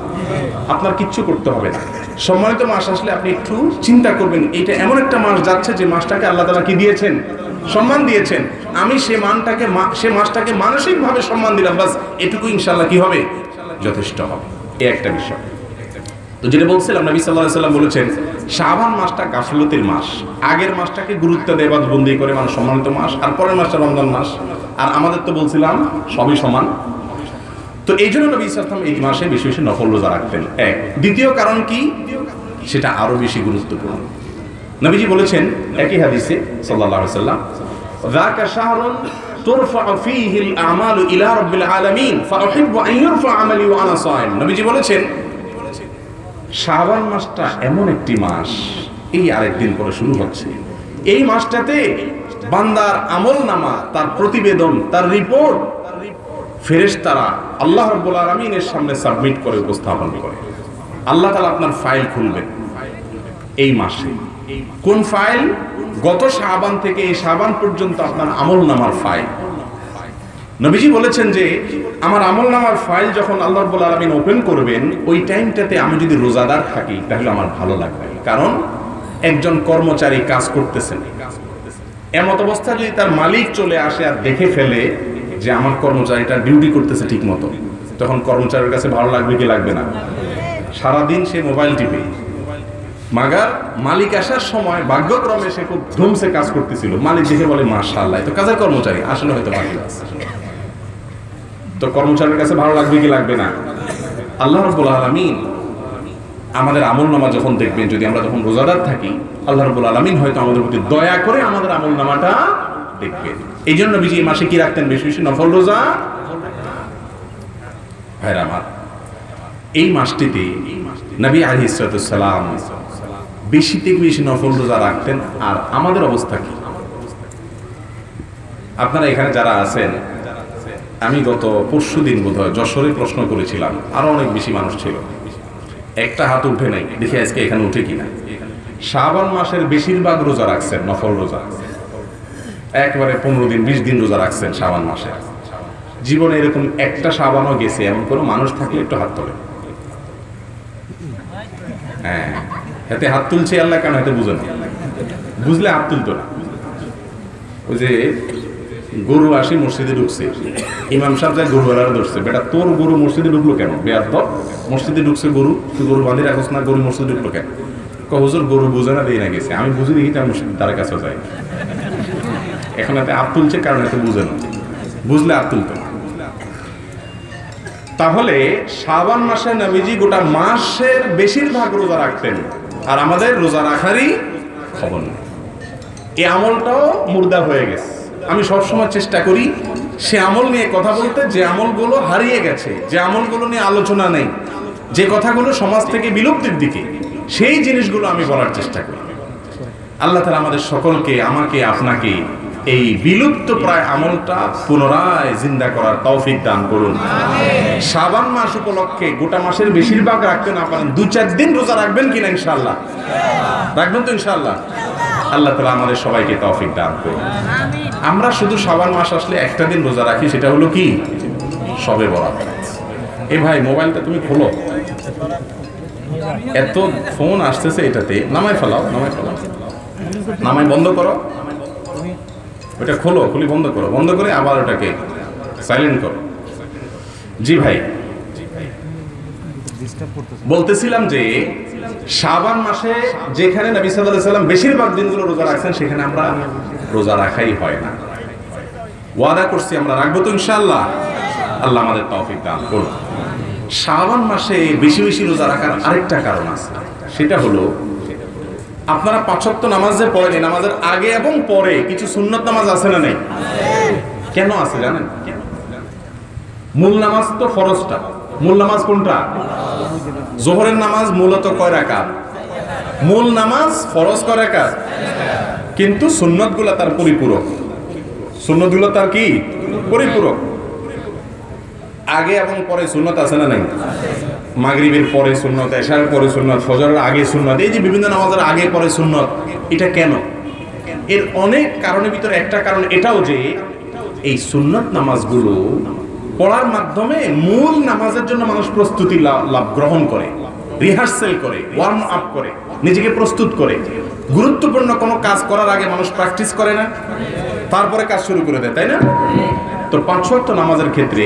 আপনার কিচ্ছু করতে হবে না। সম্মানিত মাস আসলে আপনি একটু চিন্তা করবেন, এটা এমন একটা মাস যাচ্ছে যে মাসটাকে আল্লাহ তাআলা কি দিয়েছেন? সম্মান দিয়েছেন। আমি সে মাসটাকে মানসিকভাবে সম্মান দিলাম, বাস এটুকু ইনশাআল্লাহ কি হবে? যথেষ্ট হবে। এই একটা বিষয়। তো যেটা বলছিলাম, নবী সাল্লাল্লাহু আলাইহি ওয়াসাল্লাম বলেছেন শাবান মাসটা গাফলতের মাস, আগের মাসটাকে গুরুত্ব দিয়ে ইবাদত বন্দেগী করে মানুষ সম্মানিত মাস, আর পরের মাসটা রমজান মাস। আর আমাদের তো বলছিলাম সবই সমান। তো এই জন্য নবী সাল্লাল্লাহু আলাইহি ওয়াসাল্লাম এই মাসে বেশি বেশি নফল রোজা রাখতেন। এক। দ্বিতীয় কারণ কি? সেটা আরো বেশি গুরুত্বপূর্ণ। নবীজি বলেছেন একই হাদিসে সাল্লাল্লাহু আলাইহি ওয়াসাল্লাম, যাকা শাহরুন তুরফা ফীহি আল আমালু ইলা রাব্বিল আলামিন ফাউহিব্বু আন ইউরফা আমালি ওয়া আনা সাইম। নবীজি বলেছেন শাবান মাসটা এমন একটি মাস, এই আরেকদিন পরে শুরু হচ্ছে, এই মাসটাতে বান্দার আমলনামা, তার প্রতিবেদন, তার রিপোর্ট ফেরেশতারা আল্লাহ রাব্বুল আলামিনের সামনে সাবমিট করে উপস্থাপন করে। আল্লাহ তাআলা আপনার ফাইল খুলবেন এই মাসে। কোন ফাইল? গত শাবান থেকে এই শাবান পর্যন্ত আপনার আমলনামার ফাইল। নবীজি বলেছেন যে আমার আমলনামার ফাইল যখন আল্লাহ রাব্বুল আলামিন ওপেন করবেন, ওই টাইমটাতে আমি যদি রোজাদার থাকি তাহলে আমার ভালো লাগবে। কারণ একজন কর্মচারী কাজ করতেছেন, এমত অবস্থা যদি তার মালিক চলে আসে আর দেখে ফেলে যে আমার কর্মচারীটা ডিউটি করতেছে ঠিক মতো, তখন কর্মচারীর কাছে ভালো লাগবে কি লাগবে না? সারাদিন সে মোবাইল টিপে, মাগার মালিক আসার সময় ভাগ্যক্রমে সে খুব ধুমসে কাজ করতেছিল, মালিক দেখে বলে মাশাআল্লাহ তো কাজের কর্মচারী, আসলে হয়তো বাকি আছে। তো কর্মচারীর কাছে ভালো লাগবে কি লাগবে না? আল্লাহ রাব্বুল আলামিন আমাদের আমলনামা যখন দেখবেন, যদি আমরা যখন রোজাদার থাকি, আল্লাহ রাব্বুল আলামিন হয়তো আমাদের প্রতি দয়া করে আমাদের আমলনামাটা দেখবেন। এই জন্য নবীজি এই মাসে কি রাখতেন? বেশি বেশি নফল রোজা। ভাইরা আমার, এই মাসটিতে নবী আলাইহিস সালাম বেশি থেকে বেশি নফল রোজা রাখতেন। আর আমাদের অবস্থা কি? আপনারা এখানে যারা আছেন, আমি গত পরশুদিন বোধহয় যশোরে প্রশ্ন করেছিলাম, আরো অনেক বেশি মানুষ ছিল, একটা হাত উঠে নাই, দেখি আজকে এখানে উঠে কিনা। শাবান মাসের বেশিরভাগ রোজা রাখছেন, নফল রোজা, একবারে 15 দিন 20 দিন রোজা রাখছেন শাবান মাসে। জীবনে এরকম একটা শাবানও গেছে এমন কোনো মানুষ থাকলে একটু হাত তোলে। হ্যাঁ, এতে হাত তুলছে আল্লাহ কেন? এতে বুঝে না, বুঝলে হাত তুলতো না। ওই যে গরু আসি মসজিদে ঢুকছে, ইমাম সাহেব যায় গরু বেড়ার ধরছে, বেটা তোর গরু মসজিদে ঢুকলো কেন? বেয়াদব, মসজিদে ঢুকছে গরু, তুই গরু বাঁধি রাখোস না, গরু মসজিদে ঢুকলো কেন? হুজুর গরু বুঝে না, দিয়ে না গেছে, আমি বুঝি দেখি তার মসজিদ তার কাছে যাই। এখন এতে হাত তুলছে কারণ এতে বুঝে না, বুঝলে হাত তুলতো। তাহলে শাবান মাসে নবীজি গোটা মাসের বেশিরভাগ রোজা রাখতেন, আর আমাদের রোজা রাখারই খবর নেই। এই আমলটাও মুর্দা হয়ে গেছে। আমি সবসময় চেষ্টা করি সে আমল নিয়ে কথা বলতে, যে আমলগুলো হারিয়ে গেছে, যে আমলগুলো নিয়ে আলোচনা নেই, যে কথাগুলো সমাজ থেকে বিলুপ্তির দিকে, সেই জিনিসগুলো আমি বলার চেষ্টা করি। আল্লাহ তাআলা আমাদের সকলকে, আমাকে, আপনাকে এই বিলুপ্ত প্রায় আমলটা পুনরায় জিন্দা করার তৌফিক দান করুন। শাবান মাস উপলক্ষে গোটা মাসের বেশিরভাগ রাখতে না পারেন, 2-4 দিন রোজা রাখবেন কিনা? ইনশাআল্লাহ রাখবেন তো ইনশাআল্লাহ। আল্লাহ তাআলা আমাদের সবাইকে তৌফিক দান করুন। আমরা শুধু শাবান মাস আসলে একটা দিন রোজা রাখি, সেটা হলো কি? শবে বরাত। এ ভাই মোবাইলটা তুমি খোলো, এত ফোন আসতেছে, এটাতে নামায় ফেলাও, নামায় বন্ধ করো, ওটা খোলো, খুলি বন্ধ করো, বন্ধ করে আবার ওটাকে সাইলেন্ট করো। জি ভাই, বলতেছিলাম যে শাবান মাসে যেখানে নবী সাল্লাল্লাহু আলাইহি ওয়াসাল্লাম বেশিরভাগ দিনগুলো রোজা রাখছেন, সেখানে আমরা রোজা রাখাই হয় না। ওয়াদা করছি আমরা রাখবো তো ইনশাআল্লাহ। আল্লাহ আমাদের তৌফিক দান করুন। শাবান মাসে বেশি বেশি রোজা রাখার আরেকটা কারণ আছে, সেটা হলো আপনারা 5 ওয়াক্ত নামাজ যে পড়েন, নামাজের আগে এবং পরে কিছু সুন্নত নামাজ আছে না নেই? কেন আছে জানেন? মূল নামাজ তো ফরজটা, মূল নামাজ কোনটা? যোহরের নামাজ মূলত কয় রাকাত? মূল নামাজ ফরজ কয় রাকাত, কিন্তু সুন্নতগুলো তার পরিপূরক। সুন্নতগুলো তার কি? পরিপূরক। আগে এবং পরে সুন্নত আছে না নাই? মাগরিবের পরে সুন্নত, এশারের পরে সুন্নত, ফজরের আগে সুন্নত, এই যে বিভিন্ন নামাজের আগে পরে সুন্নত। এটা কেন? এর অনেক কারণের ভিতরে একটা কারণ এটাও যে এই সুন্নত নামাজগুলো পড়ার মাধ্যমে মূল নামাজের জন্য মানুষ প্রস্তুতি লাভ গ্রহণ করে, রিহার্সেল করে, ওয়ার্ম আপ করে, নিজেকে প্রস্তুত করে। গুরুত্বপূর্ণ কোনো কাজ করার আগে মানুষ প্র্যাকটিস করে না, তারপরে কাজ শুরু করে দেয়, তাই না? তো 5 ওয়াক্ত নামাজের ক্ষেত্রে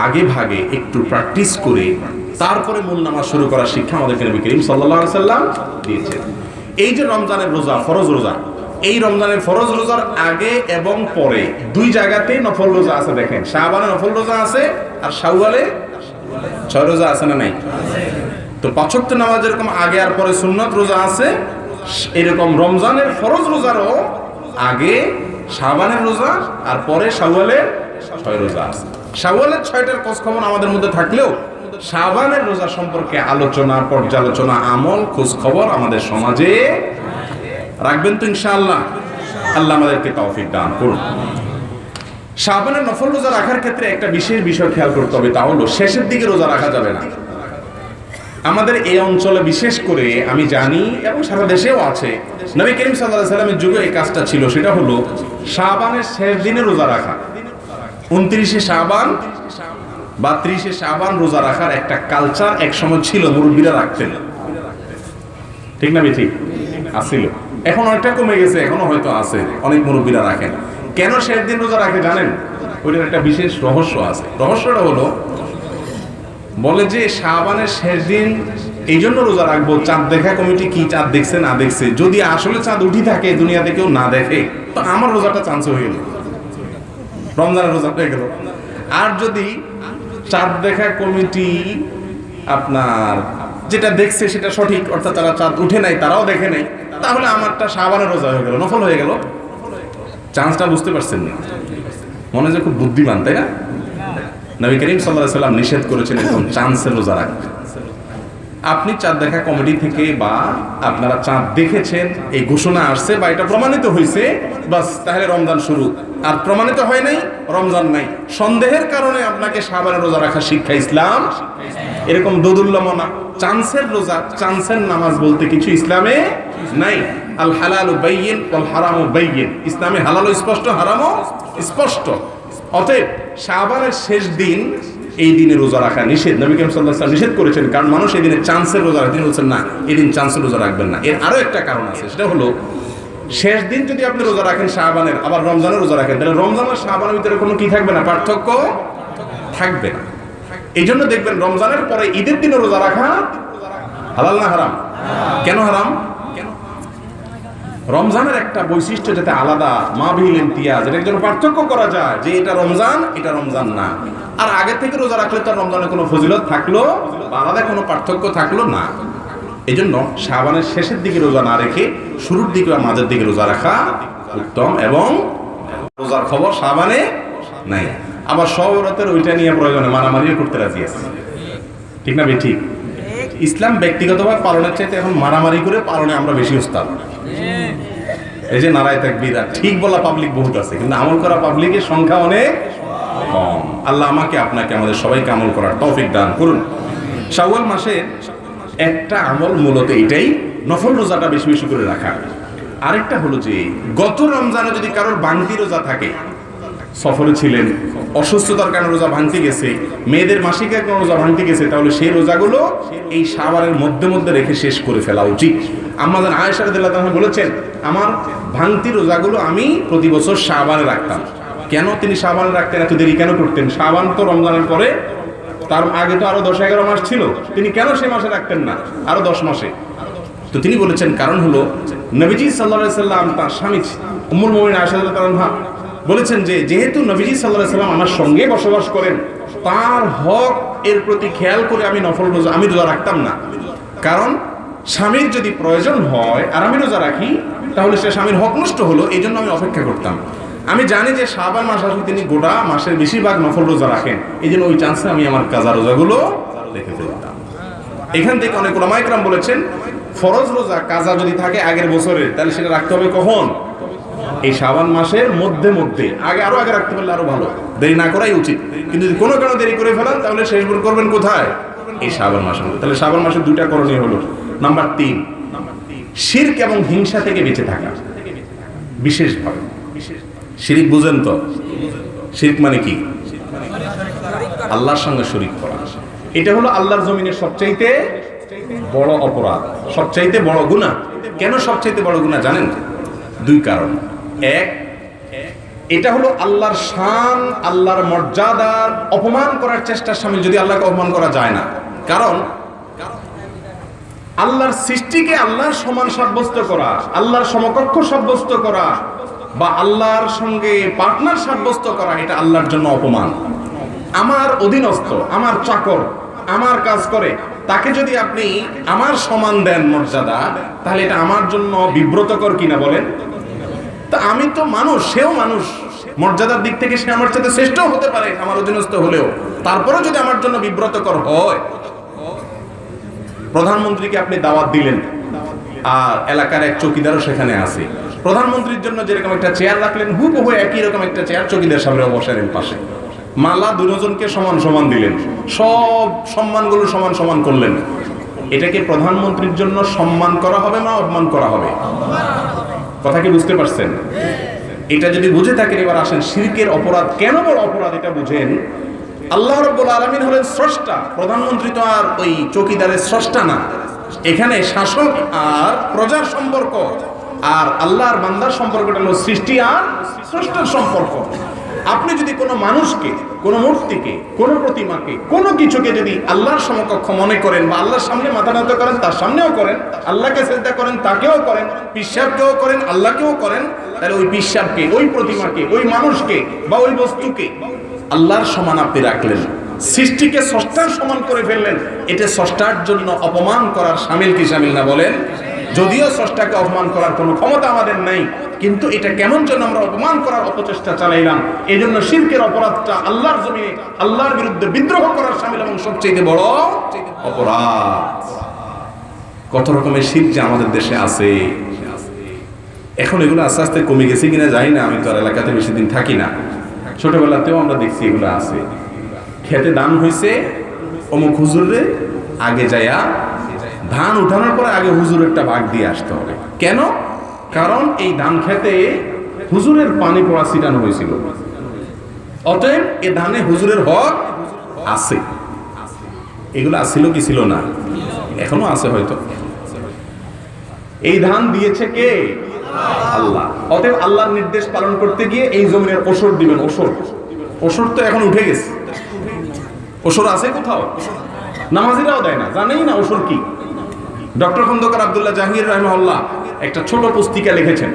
আগে ভাগে একটু প্র্যাকটিস করে তারপরে মূল নামাজ শুরু করার শিক্ষা আমাদেরকে নবী করিম সাল্লাল্লাহু আলাইহি সাল্লাম দিয়েছেন। এই যে রমজানের রোজা, ফরজ রোজা, এই রমজানের ফরজ রোজার আগে এবং পরে 2 জায়গাতেই নফল রোজা আছে। দেখেন, শাবানে নফল রোজা আছে আর শাওয়ালে 6 রোজা আছে না নাই? তো 5 ওয়াক্ত নামাজ যেরকম আগে আর পরে সুন্নত রোজা আছে, এরকম রমজানের ফরজ রোজারও আগে শাবানের রোজা আর পরে শাওয়ালের 6 রোজা আছে। শাওয়ালের 6টার খোঁজ খবর আমাদের মধ্যে থাকলেও শাবানের রোজা সম্পর্কে আলোচনা, পর্যালোচনা, আমল, খোঁজ খবর আমাদের সমাজে রাখবেন তো ইনশাআল্লাহ। আল্লাহ আমাদেরকে তৌফিক দান করুন। শাবানের নফল রোজা রাখার ক্ষেত্রে একটা বিশেষ বিষয় খেয়াল করতে হবে, তা হলো শেষের দিকে রোজা রাখা যাবে না। আমাদের এই অঞ্চলে বিশেষ করে আমি জানি এবং সারা দেশেও আছে, নবী করিম সাল্লাল্লাহু আলাইহি সাল্লামের যুগে এই কাজটা ছিল। সেটা হলো শাবানের শেষ দিনে রোজা রাখা। 29শে শাবান বা 30শে শাবান রোজা রাখার একটা কালচার এক সময় ছিল, মুরব্বীরা রাখতেন। ঠিক না? ঠিক আছিল। এখন অনেকটা কমে গেছে, এখনো হয়তো আছে, অনেক মুরব্বীরা রাখেন। কেন শেষ দিন রোজা রাখে জানেন? ওইটার একটা বিশেষ রহস্য আছে। রহস্যটা হলো, বলে যে শাবানের শেষ দিন এই জন্য রোজা রাখবো, চাঁদ দেখা কমিটি কি চাঁদ দেখছে না দেখছে, যদি আসলে চাঁদ উঠি থাকে দুনিয়াতে কেউ না দেখে, তো আমার রোজাটা চান্স হয়ে গেল, রমজানের রোজা হয়ে গেল। আর যদি চাঁদ দেখা কমিটি আপনার যেটা দেখছে সেটা সঠিক, অর্থাৎ তারা চাঁদ উঠে নাই, তারাও দেখে নাই, তাহলে আমারটা শাবানের রোজা হয়ে গেল, নফল হয়ে গেল। চান্সটা বুঝতে পারছেন না? মনে হয় খুব বুদ্ধিমান, তাই না? নবী করিম সাল্লাল্লাহু আলাইহি সাল্লাম নিষেধ করেছেন এরকম চান্সের রোজা রাখতে। আপনি চাঁদ দেখা কমিটি থেকে বা আপনারা চাঁদ দেখেছেন, এই ঘোষণা আসছে বা এটা প্রমাণিত হয়েছে, বাস তাহলে রমজান শুরু। আর প্রমাণিত হয় নাই, রমজান নাই। সন্দেহের কারণে আপনাকে শাবানের রোজা রাখা শিক্ষা ইসলাম এরকম দোদুল্যমনা চান্সের রোজা, চান্সের নামাজ বলতে কিছু ইসলামে নাই। আল হালালু বাইয়িন ওয়াল হারামু বাইয়িন, ইসলামে হালালও স্পষ্ট, হারামও স্পষ্ট। অতএব শাবানের শেষ দিন, এই দিনে রোজা রাখা নিষেধ। নবী করিম সাল্লাল্লাহু আলাইহি ওয়াসাল্লাম নিষেধ করেছেন, কারণ মানুষ এই দিনে চান্সের রোজা রাখেন। তিনি বলছেন না, এই দিন চান্সের রোজা রাখবেন না। এর আরো একটা কারণ আছে, সেটা হলো শেষ দিন যদি আপনি রোজা রাখেন শাবানের, আবার রমজানের রোজা রাখেন, তাহলে রমজান আর শাবানের ভিতরে কোনো কি থাকবে না? পার্থক্য থাকবে না। এই জন্য দেখবেন রমজানের পরে ঈদের দিনে রোজা রাখা হালাল না হারাম? কেন হারাম? রমজানের একটা বৈশিষ্ট্য যেটা আলাদা, মাবিল ইমতিয়াজ, এটার জন্য পার্থক্য করা যায় যে এটা রমজান, এটা রমজান না। আর আগে থেকে রোজা রাখলে তার রমজানের কোনো ফজিলত থাকলো বা আলাদা কোনো পার্থক্য থাকলো না। এই জন্য শাবানের শেষের দিকে রোজা না রেখে শুরুর দিকে বা মাঝের দিকে রোজা রাখা উত্তম। এবং রোজার খবর শাবানে নাই। আবার সবরাতের ওইটা নিয়ে প্রয়োজনে মারামারিও করতে রাজি আছে। ঠিক না? ঠিক। ইসলাম ব্যক্তিগতভাবে পালনের চাইতে এখন মারামারি করে পালনে আমরা বেশি উস্তাদ। এই যে নারায়ে তাকবীর, ঠিক বলা পাবলিক বহুত আছে, কিন্তু আমল করা পাবলিকের সংখ্যা অনেক কম। আল্লাহ আমাকে আপনাকে আমাদের সবাইকে আমল করার তৌফিক দান করুন। শাওয়াল মাসের একটা আমল মূলত এটাই, নফল রোজাটা বেশি বেশি করে রাখা। আরেকটা হলো যে গত রমজানে যদি কারোর ভাঙতি রোজা থাকে, সফরে ছিলেন, অসুস্থতার কারণে রোজা ভাঙতে গেছে, মেয়েদের মাসিকের কারণে রোজা ভাঙতে গেছে, তাহলে সেই রোজাগুলো এই শাবানের মধ্যে মধ্যে রেখে শেষ করে ফেলা উচিত। আম্মা জান আয়েশা রাদিয়াল্লাহু তাআলা বলেছেন, আমার ভাঙতি রোজাগুলো আমি প্রতি বছর শাবানে রাখতাম। কেন তিনি শাবানে রাখতেন? এত দেরি কেন করতেন? শাবান তো রমজানের পরে, তার আগে তো আরো 10-11 মাস ছিল, তিনি কেন সে মাসে রাখতেন না আরো 10 মাসে? তো তিনি বলেছেন কারণ হলো নবীজি সাল্লাল্লাহু আলাইহি সাল্লাম তার স্বামী উম্মুল মুমিনিন আয়েশা রাদিয়াল্লাহু তাআলা বলেছেন যে যেহেতু নবীজি সাল্লাল্লাহু আলাইহি সাল্লাম আমার সঙ্গে বসবাস করেন, তার হক এর প্রতি খেয়াল করে আমি নফল রোজা আমি রোজা রাখতাম না। কারণ স্বামীর যদি প্রয়োজন হয় আর আমি রোজা রাখি, তাহলে সে স্বামীর হক নষ্ট হলো, এই জন্য আমি অপেক্ষা করতাম। আমি জানি যে শাবান মাস আসলে তিনি গোটা মাসের বেশিরভাগ নফল রোজা রাখেন, এই জন্য ওই চান্সে আমি আমার কাজা রোজাগুলো রেখে ফেলতাম। এখান থেকে অনেক উলামায়ে কেরাম বলেছেন, ফরজ রোজা কাজা যদি থাকে আগের বছরের, তাহলে সেটা রাখতে হবে কখন? এই শাবান মাসের মধ্যে মধ্যে। আগে আরো আগে রাখতে পারলে আরো ভালো, দেরি না করাই উচিত। কিন্তু যদি কোনো কারণে দেরি করে ফেলেন, তাহলে শেষ করবেন কোথায়? এই শাবান মাসে। তাহলে শাবান মাসের দুইটা করণীয় হলো, নাম্বার 3, শিরক এবং হিংসা থেকে বেঁচে থাকা। বিশেষভাবে শিরক বুঝেন তো? শিরক মানে কি? আল্লাহর সঙ্গে শরীক করা। এটা হলো আল্লাহর জমিনের সবচাইতে বড় অপরাধ, সবচাইতে বড় গুনাহ। কেন সবচাইতে বড় গুনাহ জানেন? 2 কারণ। 1, এটা হলো আল্লাহর শান, আল্লাহর মর্যাদার অপমান করার চেষ্টার সামিল, যদি আল্লাহকে অপমান করা যায় না। কারণ আল্লাহর সৃষ্টিকে আল্লাহর সমান সাব্যস্ত করা, আল্লাহর সমকক্ষ সাব্যস্ত করা বা আল্লাহর সঙ্গে পার্টনার সাব্যস্ত করা, এটা আল্লাহর জন্য অপমান। আমার অধীনস্থ, আমার চাকর, আমার কাজ করে, তাকে যদি আপনি আমার সমান দেন মর্যাদা, তাহলে এটা আমার জন্য বিব্রতকর কিনা বলেন? তা আমি তো মানুষ, সেও মানুষ, মর্যাদার দিক থেকে সে আমার সাথে শ্রেষ্ঠ হতে পারে আমার অধীনস্থ হলেও, তারপরেও যদি আমার জন্য বিব্রতকর হয়। প্রধানমন্ত্রীকে আপনি দাওয়াত দিলেন আর এলাকার এক চৌকিদারও সেখানে আছে, প্রধানমন্ত্রীর জন্য যেরকম একটা চেয়ার রাখলেন, হুবহু একই রকম একটা চেয়ার চকিদার সাহেবের বসালেন পাশে, মালা দুজনকে সমান সমান দিলেন, সব সম্মানগুলো সমান সমান করলেন। এটাকে প্রধানমন্ত্রীর জন্য সম্মান করা হবে না অপমান করা হবে? কথা কি বুঝতে পারছেন? এটা যদি বুঝে থাকেন, এবার আসেন শিরকের অপরাধ কেন বড় অপরাধ এটা বুঝেন। আল্লাহ রাব্বুল আলামিন হলেন স্রষ্টা, প্রধানমন্ত্রী তো আর ওই চকিদারের স্রষ্টা না। এখানে শাসক আর প্রজার সম্পর্ক, আর আল্লাহর বান্দার সম্পর্কটা হলো সৃষ্টি আর স্রষ্টার সম্পর্ক। আপনি যদি কোনো মানুষকে, কোনো মূর্তিকে, কোনো প্রতিমাকে, কোনো কিছুকে যদি আল্লাহর সমকক্ষ মনে করেন বা আল্লাহর সামনে মাথা নত করেন, তার সামনেও করেন, আল্লাহকে সিজদা করেন, তাকেও করেন, পিশাবকেও করেন, আল্লাহকেও করেন, তাহলে ওই পিশাবকে, ওই প্রতিমাকে, ওই মানুষকে বা ওই বস্তুকে আল্লাহর সমান আপনি রাখলেন, সৃষ্টিকে স্রষ্টার সমান করে ফেললেন। এটা স্রষ্টার জন্য অপমান করার শামিল কি শামিল না বলেন? যদিও স্রষ্টাকে অপমান করার কোনো ক্ষমতা আমাদের নাই, কিন্তু এটা কেমন যেন আমরা অপমান করার অপচেষ্টা চালাইলাম। এই জন্য শিরকের অপরাধটা আল্লাহর জমিনে আল্লাহর বিরুদ্ধে বিদ্রোহ করার শামিল এবং সবচেয়ে বড় অপরাধ। কত রকমের শিরক যে আমাদের দেশে আছে, এখন এগুলো আস্তে আস্তে কমে গেছে কিনা জানি না, আমি তো আর এলাকাতে বেশি দিন থাকি না। ছোটবেলাতেও আমরা দেখছি এগুলো আছে। খেতে দান হয়েছে, অমুক হুজুরে আগে যায়া ধান উঠানোর পরে আগে হুজুরেরটা ভাগ দিয়ে আসতে হবে। কেন? কারণ এই ধান খেতে হুজুরের পানি পড়া ছিটানো হয়েছিল, অতএব এ ধানে হুজুরের হক আছে। এগুলো আসছিল কি ছিল না? এখনো আছে হয়তো। এই ধান দিয়েছে কে? আল্লাহ। অতএব আল্লাহর নির্দেশ পালন করতে গিয়ে এই জমিনের ওসর দিবেন। ওসর তো এখন উঠে গেছে। ওসর আছে কোথাও? নামাজিরাও দেয় না, জানেই না ওসর কি। ডক্টর খন্দকার আব্দুল্লাহ জাহাঙ্গীর রাহিমাহুল্লাহ একটা ছোট পুস্তিকা লিখেছেন।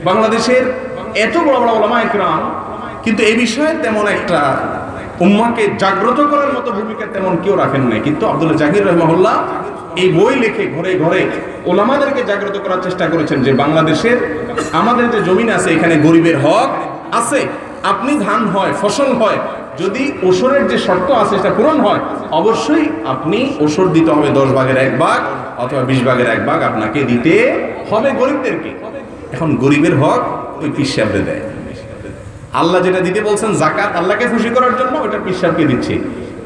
বাংলাদেশের এত বড় বড় উলামায়ে কিরাম কিন্তু এই বিষয়ে তেমন একটা উম্মাহকে জাগ্রত করার মতো ভূমিকা তেমন কেউ রাখেন নাই, কিন্তু আব্দুল্লাহ জাহাঙ্গীর রাহিমাহুল্লাহ এই বই লিখে ঘরে ঘরে ওলামাদেরকে জাগ্রত করার চেষ্টা করেছেন যে বাংলাদেশের আমাদের যে জমিন আছে এখানে গরিবের হক আছে। আপনি ধান হয়, ফসল হয়, যদি ওসরের যে শর্ত আছে সেটা পূরণ হয়, অবশ্যই আপনি ওসর দিতে হবে 10 ভাগের 1 ভাগ অথবা 20 ভাগের 1 ভাগ আপনাকে দিতে হবে গরিবদেরকে। এখন গরিবের হক ওই পিসাবরে দেয়। আল্লাহ যেটা দিতে বলছেন যাকাত, আল্লাহকে খুশি করার জন্য, ওটা পিসাবকে দিচ্ছে।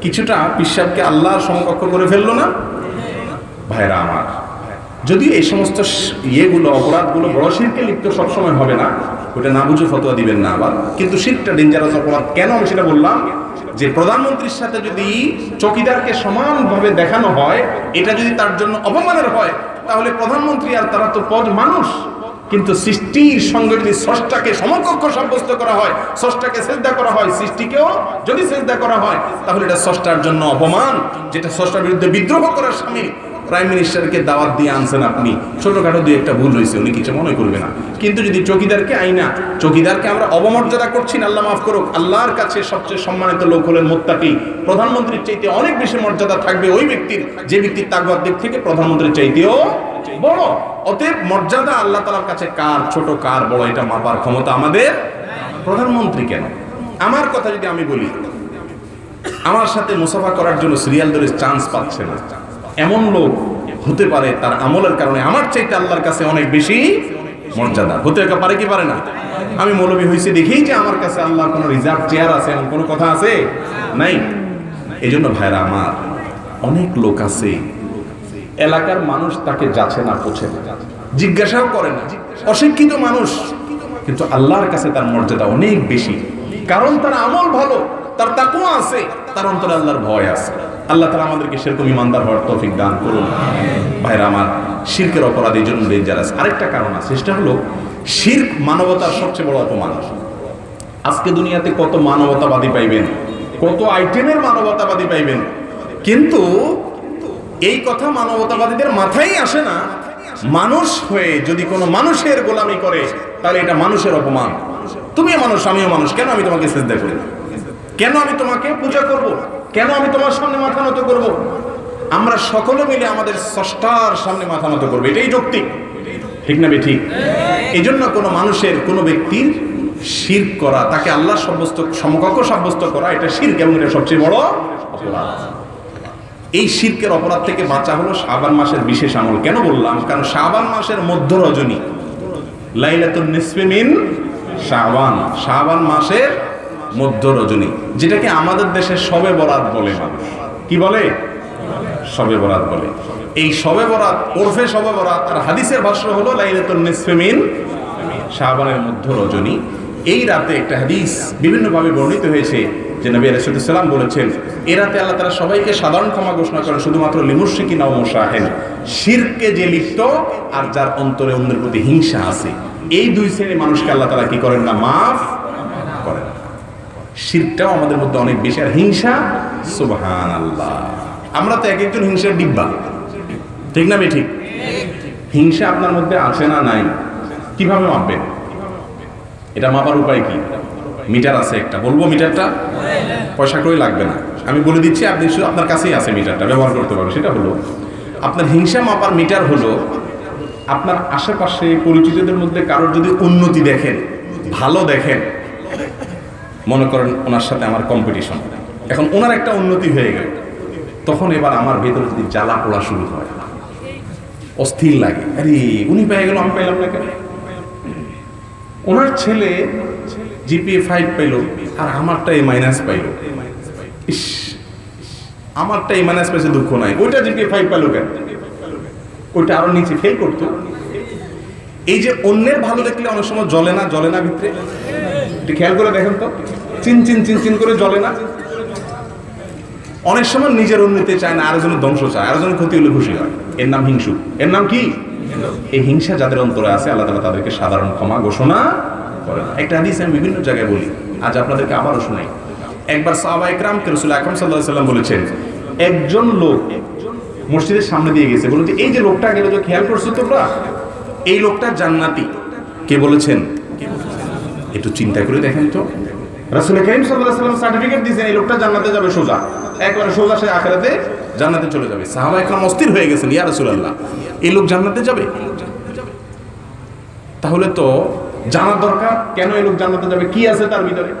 কিছুটা পিসাবকে আল্লাহর সমকক্ষ করে ফেললো না? ভাইরা আমার, যদিও এই সমস্ত ইয়েগুলো, অপরাধগুলো বড় শিরকে লিপ্ত সবসময় হবে না, ওটা না বুঝে ফতোয়া দিবেন না আবার। কিন্তু শিরকটা ডেঞ্জারাস অপরাধ। কেন আমি সেটা বললাম, যে প্রধানমন্ত্রীর সাথে যদি চকিদারকে সমানভাবে দেখানো হয়, এটা যদি তার জন্য অপমানের হয়, তাহলে প্রধানমন্ত্রী আর তারা তো পদ মানুষ, কিন্তু সৃষ্টির সঙ্গে যদি স্রষ্টাকে সমকক্ষ সাব্যস্ত করা হয়, স্রষ্টাকে সেজদা করা হয়, সৃষ্টিকেও যদি সেজদা করা হয়, তাহলে এটা স্রষ্টার জন্য অপমান, যেটা স্রষ্টার বিরুদ্ধে বিদ্রোহ করার শামিল। প্রাইম মিনিস্টারকে দাওয়াত দিয়ে আনছেন আপনি, ছোটখাটো দুই একটা ভুল হয়েছে, উনি কিছু মনে করবে না, কিন্তু যদি চকিদারকে আইনা, চকিদারকে আমরা অবমর্যাদা করছি না, আল্লাহ মাফ করুক, আল্লাহর কাছে সবচেয়ে সম্মানিত লোক হলেন মুত্তাকি। প্রধানমন্ত্রীর চাইতে অনেক বেশি মর্যাদা থাকবে ওই ব্যক্তির, যে ব্যক্তির তাকওয়ার দিক থেকে প্রধানমন্ত্রীর চাইতেও বড়। অতএব মর্যাদা আল্লাহ তাআলার কাছে কার ছোট কার বড় এটা মাপার ক্ষমতা আমাদের। প্রধানমন্ত্রী কেন? আমার কথা যদি আমি বলি, আমার সাথে মুসাফা করার জন্য সিরিয়াল ধরে চান্স পাচ্ছে না এমন লোক হতে পারে, তার আমলের কারণে আমার চাইতে আল্লাহর কাছে অনেক বেশি মর্যাদা হতে পারে কি পারে না? আমি মৌলবী হয়েছি দেখেই যে আমার কাছে আল্লাহর কোনো রিজার্ভ চেয়ার আছে এমন কোনো কথা আছে? নাই। এই জন্য ভাইরা আমার, অনেক লোক আছে এলাকার মানুষ তাকে যাচ্ছে না, পোছে না, জিজ্ঞাসাও করে না, অশিক্ষিত মানুষ, কিন্তু আল্লাহর কাছে তার মর্যাদা অনেক বেশি, কারণ তার আমল ভালো, তার তাকওয়া আছে, তার অন্তরে আল্লাহর ভয় আছে। আল্লাহ তাআলা আমাদেরকে সেরকম ইমানদার হওয়ার তৌফিক দান করুন। ভাইরা আমার, শিরকের অপরাধ এই জন্য ডেঞ্জারাস। আরেকটা কারণ আছে, সেটা হলো শিরক মানবতার সবচেয়ে বড় অপমান। আজকে দুনিয়াতে কত মানবতাবাদী পাইবেন, কত আইটেমের মানবতাবাদী পাইবেন, কিন্তু এই কথা মানবতাবাদীদের মাথায় আসে না, মানুষ হয়ে যদি কোনো মানুষের গোলামি করে তাহলে এটা মানুষের অপমান। তুমিও মানুষ, আমিও মানুষ, কেন আমি তোমাকে সিজদা করি? কেন আমি তোমাকে পূজা করব? কেন আমি তোমার সামনে মাথা নত করব? আমরা সকলে মিলে আমাদের স্রষ্টার সামনে মাথা নত করবো, এটাই যৌক্তিক, ঠিক না? ঠিক। এই জন্য কোনো মানুষের, কোনো ব্যক্তির শিরক করা, তাকে আল্লাহ সমকক্ষ সাব্যস্ত করা, এটা শিরক এবং এটা সবচেয়ে বড় অপরাধ। এই শিরকের অপরাধ থেকে বাঁচা হলো শাবান মাসের বিশেষ আমল। কেন বললাম? কারণ শাবান মাসের মধ্য রজনী, লাইলাতুন নিসফি মিন শাবান, শাবান মাসের মধ্য রজনী, যেটাকে আমাদের দেশে শবে বরাত বলে। মানুষ কি বলে? শবে বরাত বলে। এই শবে বরাত ওরফে শবে বরাত আর হাদিসের ভাষ্য হলো লাইলাতুন নিসফি মিন শাবানের মধ্য রজনী। এই রাতে একটা হাদিস বিভিন্নভাবে বর্ণিত হয়েছে যে নবী আলাইহিস সালাম বলেছেন, এই রাতে আল্লাহ তাআলা সবাইকে সাধারণ ক্ষমা ঘোষণা করেন, শুধুমাত্র লিমুশরিকিন ওয়া মুশাহিন, শিরকে যে লিপ্ত আর যার অন্তরে অন্যের প্রতি হিংসা আছে, এই দুই শ্রেণীর মানুষকে আল্লাহ তাআলা কি করেন না? মাফ করেন। শিরকটাও আমাদের মধ্যে অনেক বেশি, আর হিংসা, সুবহানাল্লাহ, আমরা তো এক একজন হিংসার ডিব্বা, ঠিক না বে? ঠিক। হিংসা আপনার মধ্যে আছে না নাই? কিভাবে মাপবেন? এটা মাপার উপায় কি? মিটার আছে একটা, বলবো মিটারটা? পয়সা করে লাগবে না, আমি বলে দিচ্ছি, আপনি শুধু আপনার কাছেই আছে মিটারটা, ব্যবহার করতে পারবেন। সেটা হলো আপনার হিংসা মাপার মিটার হলো আপনার আশেপাশে পরিচিতদের মধ্যে কারোর যদি উন্নতি দেখেন, ভালো দেখেন, মনে করেন ওনার সাথে আমার কম্পিটিশন, এখন ওনার একটা উন্নতি হয়ে গেল, তখন এবার আমার ভেতরে যদি জ্বালা পোড়া শুরু হয়, অস্থির লাগে, আরে উনি পেয়ে গেল, আমি পাইলাম না কেন? ওনার ছেলে জিপিএ 5 পাইল আর আমারটা এ মাইনাস পাইল, ইস, আমারটা এ মাইনাস পেয়েছে, দুঃখ নাই, ওইটা জিপিএ 5 পাইল কেন? ওইটা আরো নিচে ফেল করতো। এই যে অন্যের ভালো দেখলে অনেক সময় জ্বলে না, জ্বলে না ভিতরে, একটু খেয়াল করে দেখেন তো, চিন চিন চিন চিন করে জ্বলে না? অনেক সময় নিজের উন্নতি চায় না, আরেকজনের ধ্বংস চায়, আরেকজনের ক্ষতি হলে খুশি হয়, এর নাম হিংসু। এর নাম কি? এই হিংসা যাদের অন্তরে আছে, আল্লাহ তাআলা তাদেরকে সাধারণ ক্ষমা ঘোষণা করে না। একটা হাদিস আমি বিভিন্ন জায়গায় বলি, আজ আপনাদেরকে আবারও শোনাই। একবার সাহাবায়ে কেরামকে রাসূল আকরাম সাল্লাল্লাহু আলাইহি ওয়াসাল্লাম বলেছেন, একজন লোক মসজিদের সামনে দিয়ে গেছে, বলতে এই যে লোকটা গেল, যে খেয়াল করছো তোমরা, এই লোকটা জান্নাতি। কে বলেছেন? একটু চিন্তা করে দেখেন তো, রাসূল কারীম সাল্লাল্লাহু আলাইহি ওয়াসাল্লাম সার্টিফিকেট দিয়েছেন এই লোকটা জান্নাতে যাবে, সোজা, একবারে সোজা, সে আখিরাতে জান্নাতে চলে যাবে। সাহাবায়ে কেরাম অস্থির হয়ে গেছেন, ইয়া রাসূলুল্লাহ, এই লোক জান্নাতে যাবে? তাহলে তো জানার দরকার, কেন এই লোক জান্নাতে যাবে, কি আছে তার ভিতরে?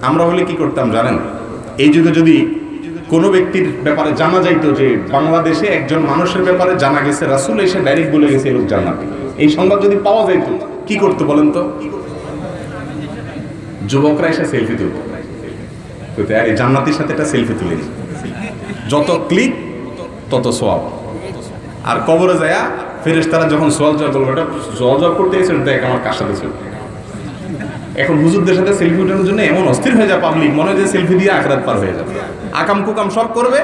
আমরা হলে কি করতাম জানেন? এই যুগে যদি কোনো ব্যক্তির ব্যাপারে জানা যাইতো যে বাংলাদেশে একজন মানুষের ব্যাপারে জানা গেছে, রাসূল এসে ডাইরেক্ট বলে গেছে এই লোক জান্নাতি, এই সংবাদ যদি পাওয়া যাইতো, কি করতো বলেন তো? যুবকরা এসে সেলফি তুলতো, আর এই জান্নাতির সাথে একটা সেলফি তুলে, যত ক্লিক তত সওয়াব। আর কবরে যায়া ফেরেশতারা যখন সোয়াল জবাব বলবে, এটা সোয়াল জবাব করতে এসে দেখ আমার কার সাথে ছিল। এখন হুজুরদের সাথে সেলফি উঠানোর জন্য এমন অস্থির হয়ে যায় পাবলিক, মনে হয় যে সেলফি দিয়ে আখিরাত পার হয়ে যাবে, আকাম কুকাম সব করবে,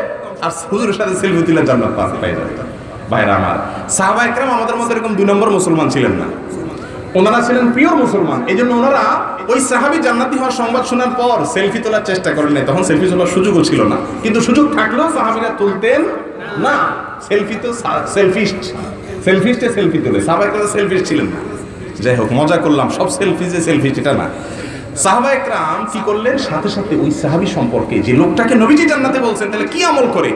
আর হুজুরের সাথে সেলফি তুলে জান্নাত পার পেয়ে যাবে। ভাইরা আমার, সাহাবায়ে কেরাম আমাদের মতো এরকম 2 নম্বর মুসলমান ছিলেন না, ওনারা ছিলেন পিওর মুসলমান। এই জন্য ওনারা ওই সাহাবী জান্নাতি হওয়ার সংবাদ শোনার পর সেলফি তোলার চেষ্টা করেন নাই, তখন সেলফি তোলার সুযোগও ছিল না, কিন্তু সুযোগ থাকলেও সাহাবীরা তুলতেন না। সেলফি তো সেলফিস্ট, সেলফিস্টে সেলফি তোলে, সাহাবায়ে কেরাম সেলফিস্ট ছিলেন না। যাই হোক, মজা করলাম, সব সেলফি যে সেলফিস্ট এটা না। সাহাবায়ে কেরাম কি করলেন, সাথে সাথে ওই সাহাবী সম্পর্কে, যে লোকটাকে নবীজি জান্নাতে বলছেন, তাহলে কি আমল করে,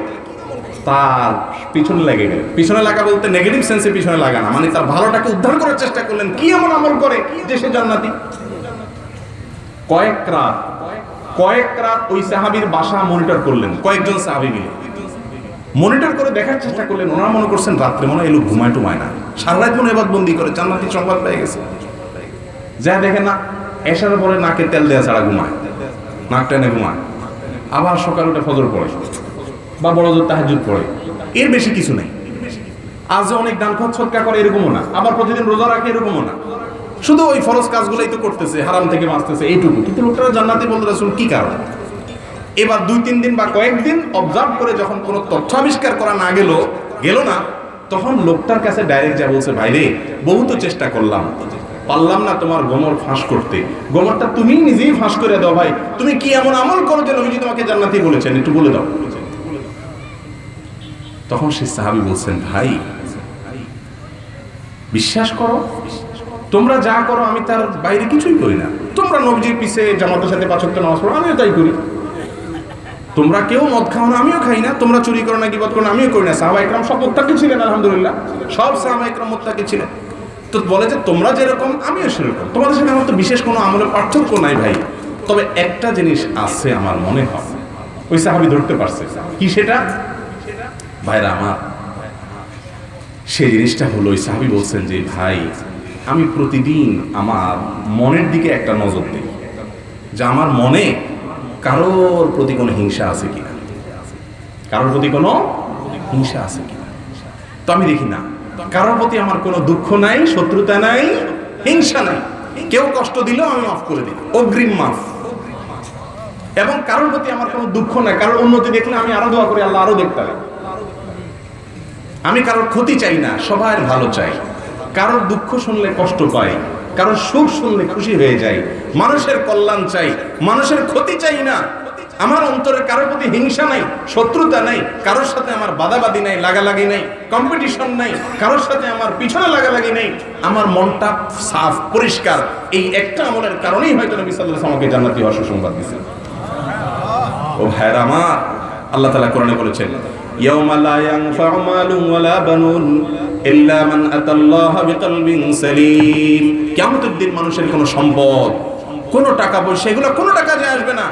তার পিছনে লেগে গেলেন। পিছনে লাগা বলতে নেগেটিভ সেন্সে পিছনে লাগা না, মানে তার ভালোটাকে উদ্ধার করার চেষ্টা করলেন, কি এমন আমল করে যে সে জান্নাতি। কয়েক রাত ওই সাহাবীর বাসা মনিটর করলেন, কয়েকজন সাহাবী মিলে মনিটর করে দেখার চেষ্টা করলেন। ওনারা মনে করছেন রাত্রে মনে হয় এলো ঘুমায় টুমায় না, সারা রাত মনে এবার বন্দি করে, জান্নাতি সংবাদ পেয়ে গেছে। যা দেখেন না, এসার পরে নাকে তেল দেয়া ছাড়া ঘুমায়, নাক টেনে ঘুমায়, আবার সকালে উঠে ফজর পড়ে বা বড় জোর তাহাজ্জুদ পড়ে, এর বেশি কিছু নেই। আজ অনেক দান খরচ সদকা করে এরকমও না, আবার প্রতিদিন রোজা রাখে এরকমও না, শুধু ওই ফরজ কাজগুলোই তো করতেছে, হারাম থেকে বাঁচতেছে, এইটুকু। কিন্তু লোকটা জান্নাতি বলতে রাসূল কি কারণ? এবার 2-3 দিন বা কয়েকদিন অবজার্ভ করে যখন কোনো তথ্য আবিষ্কার করা না গেল না, তখন লোকটার কাছে ডাইরেক্ট যা বলছে, ভাই রে, বহু তো চেষ্টা করলাম, পারলাম না তোমার গোমর ফাঁস করতে, গোমরটা তুমি নিজেই ফাঁস করে দাও ভাই, তুমি কি এমন আমল করো যে নবীজি তোমাকে জান্নাতি বলেছেন, একটু বলে দাও। তখন সেই সাহাবী বলছেন, ভাই বিশ্বাস করো, তোমরা যা করো আমি তার বাইরে কিছুই করি না, তোমরা নবীজির পিছে জামাতের সাথে 5 ওয়াক্ত নামাজ পড়ো, আমিও তাই করি, তোমরা কেউ মদ খাও না, আমিও খাই না, তোমরা চুরি করো না, গীবত করো না, আমিও করি না। সাহাবায়ে কেরাম সব মুত্তাকি ছিলেন, আলহামদুলিল্লাহ, সব সাহাবায়ে কেরাম মুত্তাকি ছিলেন। তো বলে যে তোমরা যেরকম আমিও সেরকম, তোমাদের সাথে আমার তো বিশেষ কোনো আমলের পার্থক্য নাই ভাই, তবে একটা জিনিস আছে আমার মনে হয়। ওই সাহাবী ধরতে পারছে, কি সেটা? ভাইরা আমার, সেই জিনিসটা হলো, ওই সাহাবী বলছেন যে ভাই, আমি প্রতিদিন আমার মনের দিকে একটা নজর দিই যে আমার মনে কারোর প্রতি কোনো হিংসা আছে কিনা, কারোর প্রতি কোনো হিংসা আছে কিনা। তো আমি দেখি না, কারোর প্রতি আমার কোনো দুঃখ নাই, শত্রুতা নাই, হিংসা নাই। কেউ কষ্ট দিলেও আমি মাফ করে দিই, অগ্রিম মাফ। এবং কারোর প্রতি আমার কোনো দুঃখ নাই, কারোর উন্নতি দেখলে আমি আরো দোয়া করি আল্লাহ আরো দেখতে হবে। আমি কারোর ক্ষতি চাই না, সবার ভালো চাই। কারোর দুঃখ শুনলে কষ্ট পাই, কারোর সুখ শুনলে খুশি হয়ে যাই। মানুষের কল্যাণ চাই, মানুষের ক্ষতি চাই না। আমার অন্তরে কারোর প্রতি হিংসা নাই, শত্রুতা নাই, কারোর সাথে আমার বাদাবাদি নাই, লাগালাগি নাই, কম্পিটিশন নাই, কারোর সাথে আমার পিছনে লাগালাগি নাই। আমার মনটা সাফ, পরিষ্কার। এই একটা আমলের কারণেই হয়তো নবী সাল্লাল্লাহু আলাইহি ওয়াসাল্লাম আমাকে জান্নাতি হওয়ার সুসংবাদ দিয়েছেন। ও ভাইরা আমার, আল্লাহ তাআলা কোরআনে বলেছেন, ইয়াউমা লা ইয়ানফা'ু মালুন ওয়ালা বানুন ইল্লা মান আতাল্লাহা বিকলবিন সালিম। কিয়ামতের দিন মানুষের কোনো সম্পদ, কোনো টাকা পয়সা, এগুলো কোনো টাকা যায় আসবে না।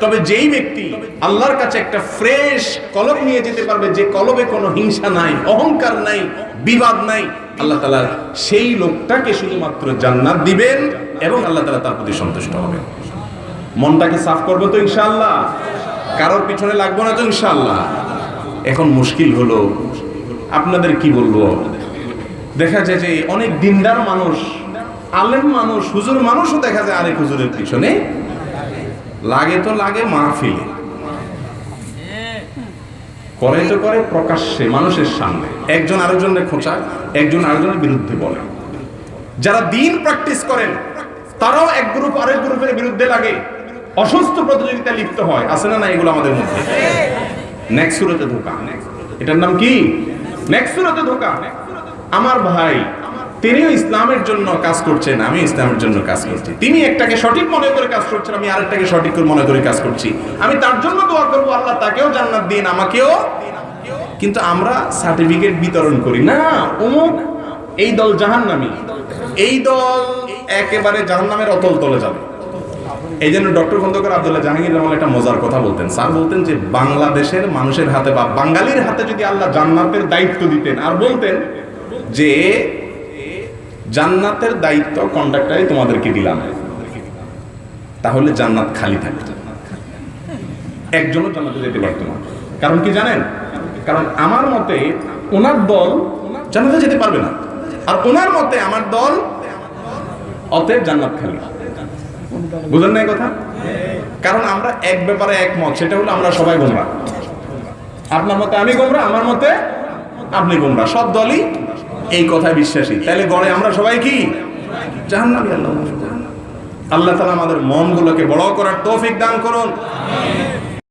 তবে যেই ব্যক্তি আল্লাহর কাছে একটা ফ্রেশ কলব নিয়ে যেতে পারবে, যে কলবে কোনো হিংসা নাই, অহংকার নাই, বিবাদ নাই, আল্লাহ তাআলা সেই লোকটাকে শুধুমাত্র জান্নাত দিবেন এবং আল্লাহ তাআলা তার প্রতি সন্তুষ্ট হবেন। মনটাকে সাফ করবো তো ইনশাআল্লাহ, কারোর পিছনে লাগবো না তো ইনশাআল্লাহ। এখন মুশকিল হলো, আপনাদের কি বলবো, দেখা যায় যে অনেক দিনদার মানুষ, আলেম মানুষ, হুজুর মানুষও দেখা যায় আরেক হুজুরের পিছনে লাগে। তো লাগে মাহফিলে, করে তো করে প্রকাশ্যে মানুষের সামনে, একজন আরেকজনের খোঁচায়, একজন আরেকজনের বিরুদ্ধে বলে। যারা দিন প্র্যাকটিস করেন তারাও এক গ্রুপ আরেক গ্রুপের বিরুদ্ধে লাগে, অসুস্থ প্রতিযোগিতা লিপ্ত হয়। আছে না না এগুলো আমাদের মধ্যে? নেক্সট সুরতে ধোঁকা, এটার নাম কি? নেক্সট সুরতে ধোঁকা। আমার ভাই, তিনিও ইসলামের জন্য কাজ করছেন, আমি ইসলামের জন্য কাজ করছি। তিনি একটাকে সঠিক মনে করে কাজ করছেন, আমি আরেকটাকে সঠিক করে মনে করে কাজ করছি। আমি তার জন্য দোয়া করবো, আল্লাহ তাকেও জান্নাত দিন, আমাকেও। কিন্তু আমরা সার্টিফিকেট বিতরণ করি না, অমুক এই দল জাহান্নামী, এই দল একেবারে জাহান্নামের অতল তলে যাবে। এই জন্য ডক্টর খন্দকার আব্দুল্লাহ জাহাঙ্গীর রহমান একটা মজার কথা বলতেন। স্যার বলতেন যে বাংলাদেশের মানুষের হাতে বা বাঙালির হাতে যদি আল্লাহ জান্নাতের দায়িত্ব দিতেন আর বলতেন যে জান্নাতের দায়িত্ব কন্ডাক্টরই তোমাদেরকে দিলাম, তাহলে জান্নাত খালি থাকত, একজনও জান্নাতে যেতে পারত না। কারণ কি জানেন? কারণ আমার মতে ওনার দল জান্নাতে যেতে পারবে না, আর ওনার মতে আমার দল, অতএব জান্নাত খালি। বুঝলেন না এই কথা? কারণ আমরা এক ব্যাপারে একমত, সেটা হলো আমরা সবাই গোমরা। আপনার মতে আমি গোমরা, আমার মতে আপনি গোমরা, সব দলই এই কথায় বিশ্বাসী। তাহলে গড়ে আমরা সবাই কি জাহান্নামী। আল্লাহ তাআলা আমাদের মনগুলোকে বড় করার তৌফিক দান করুন।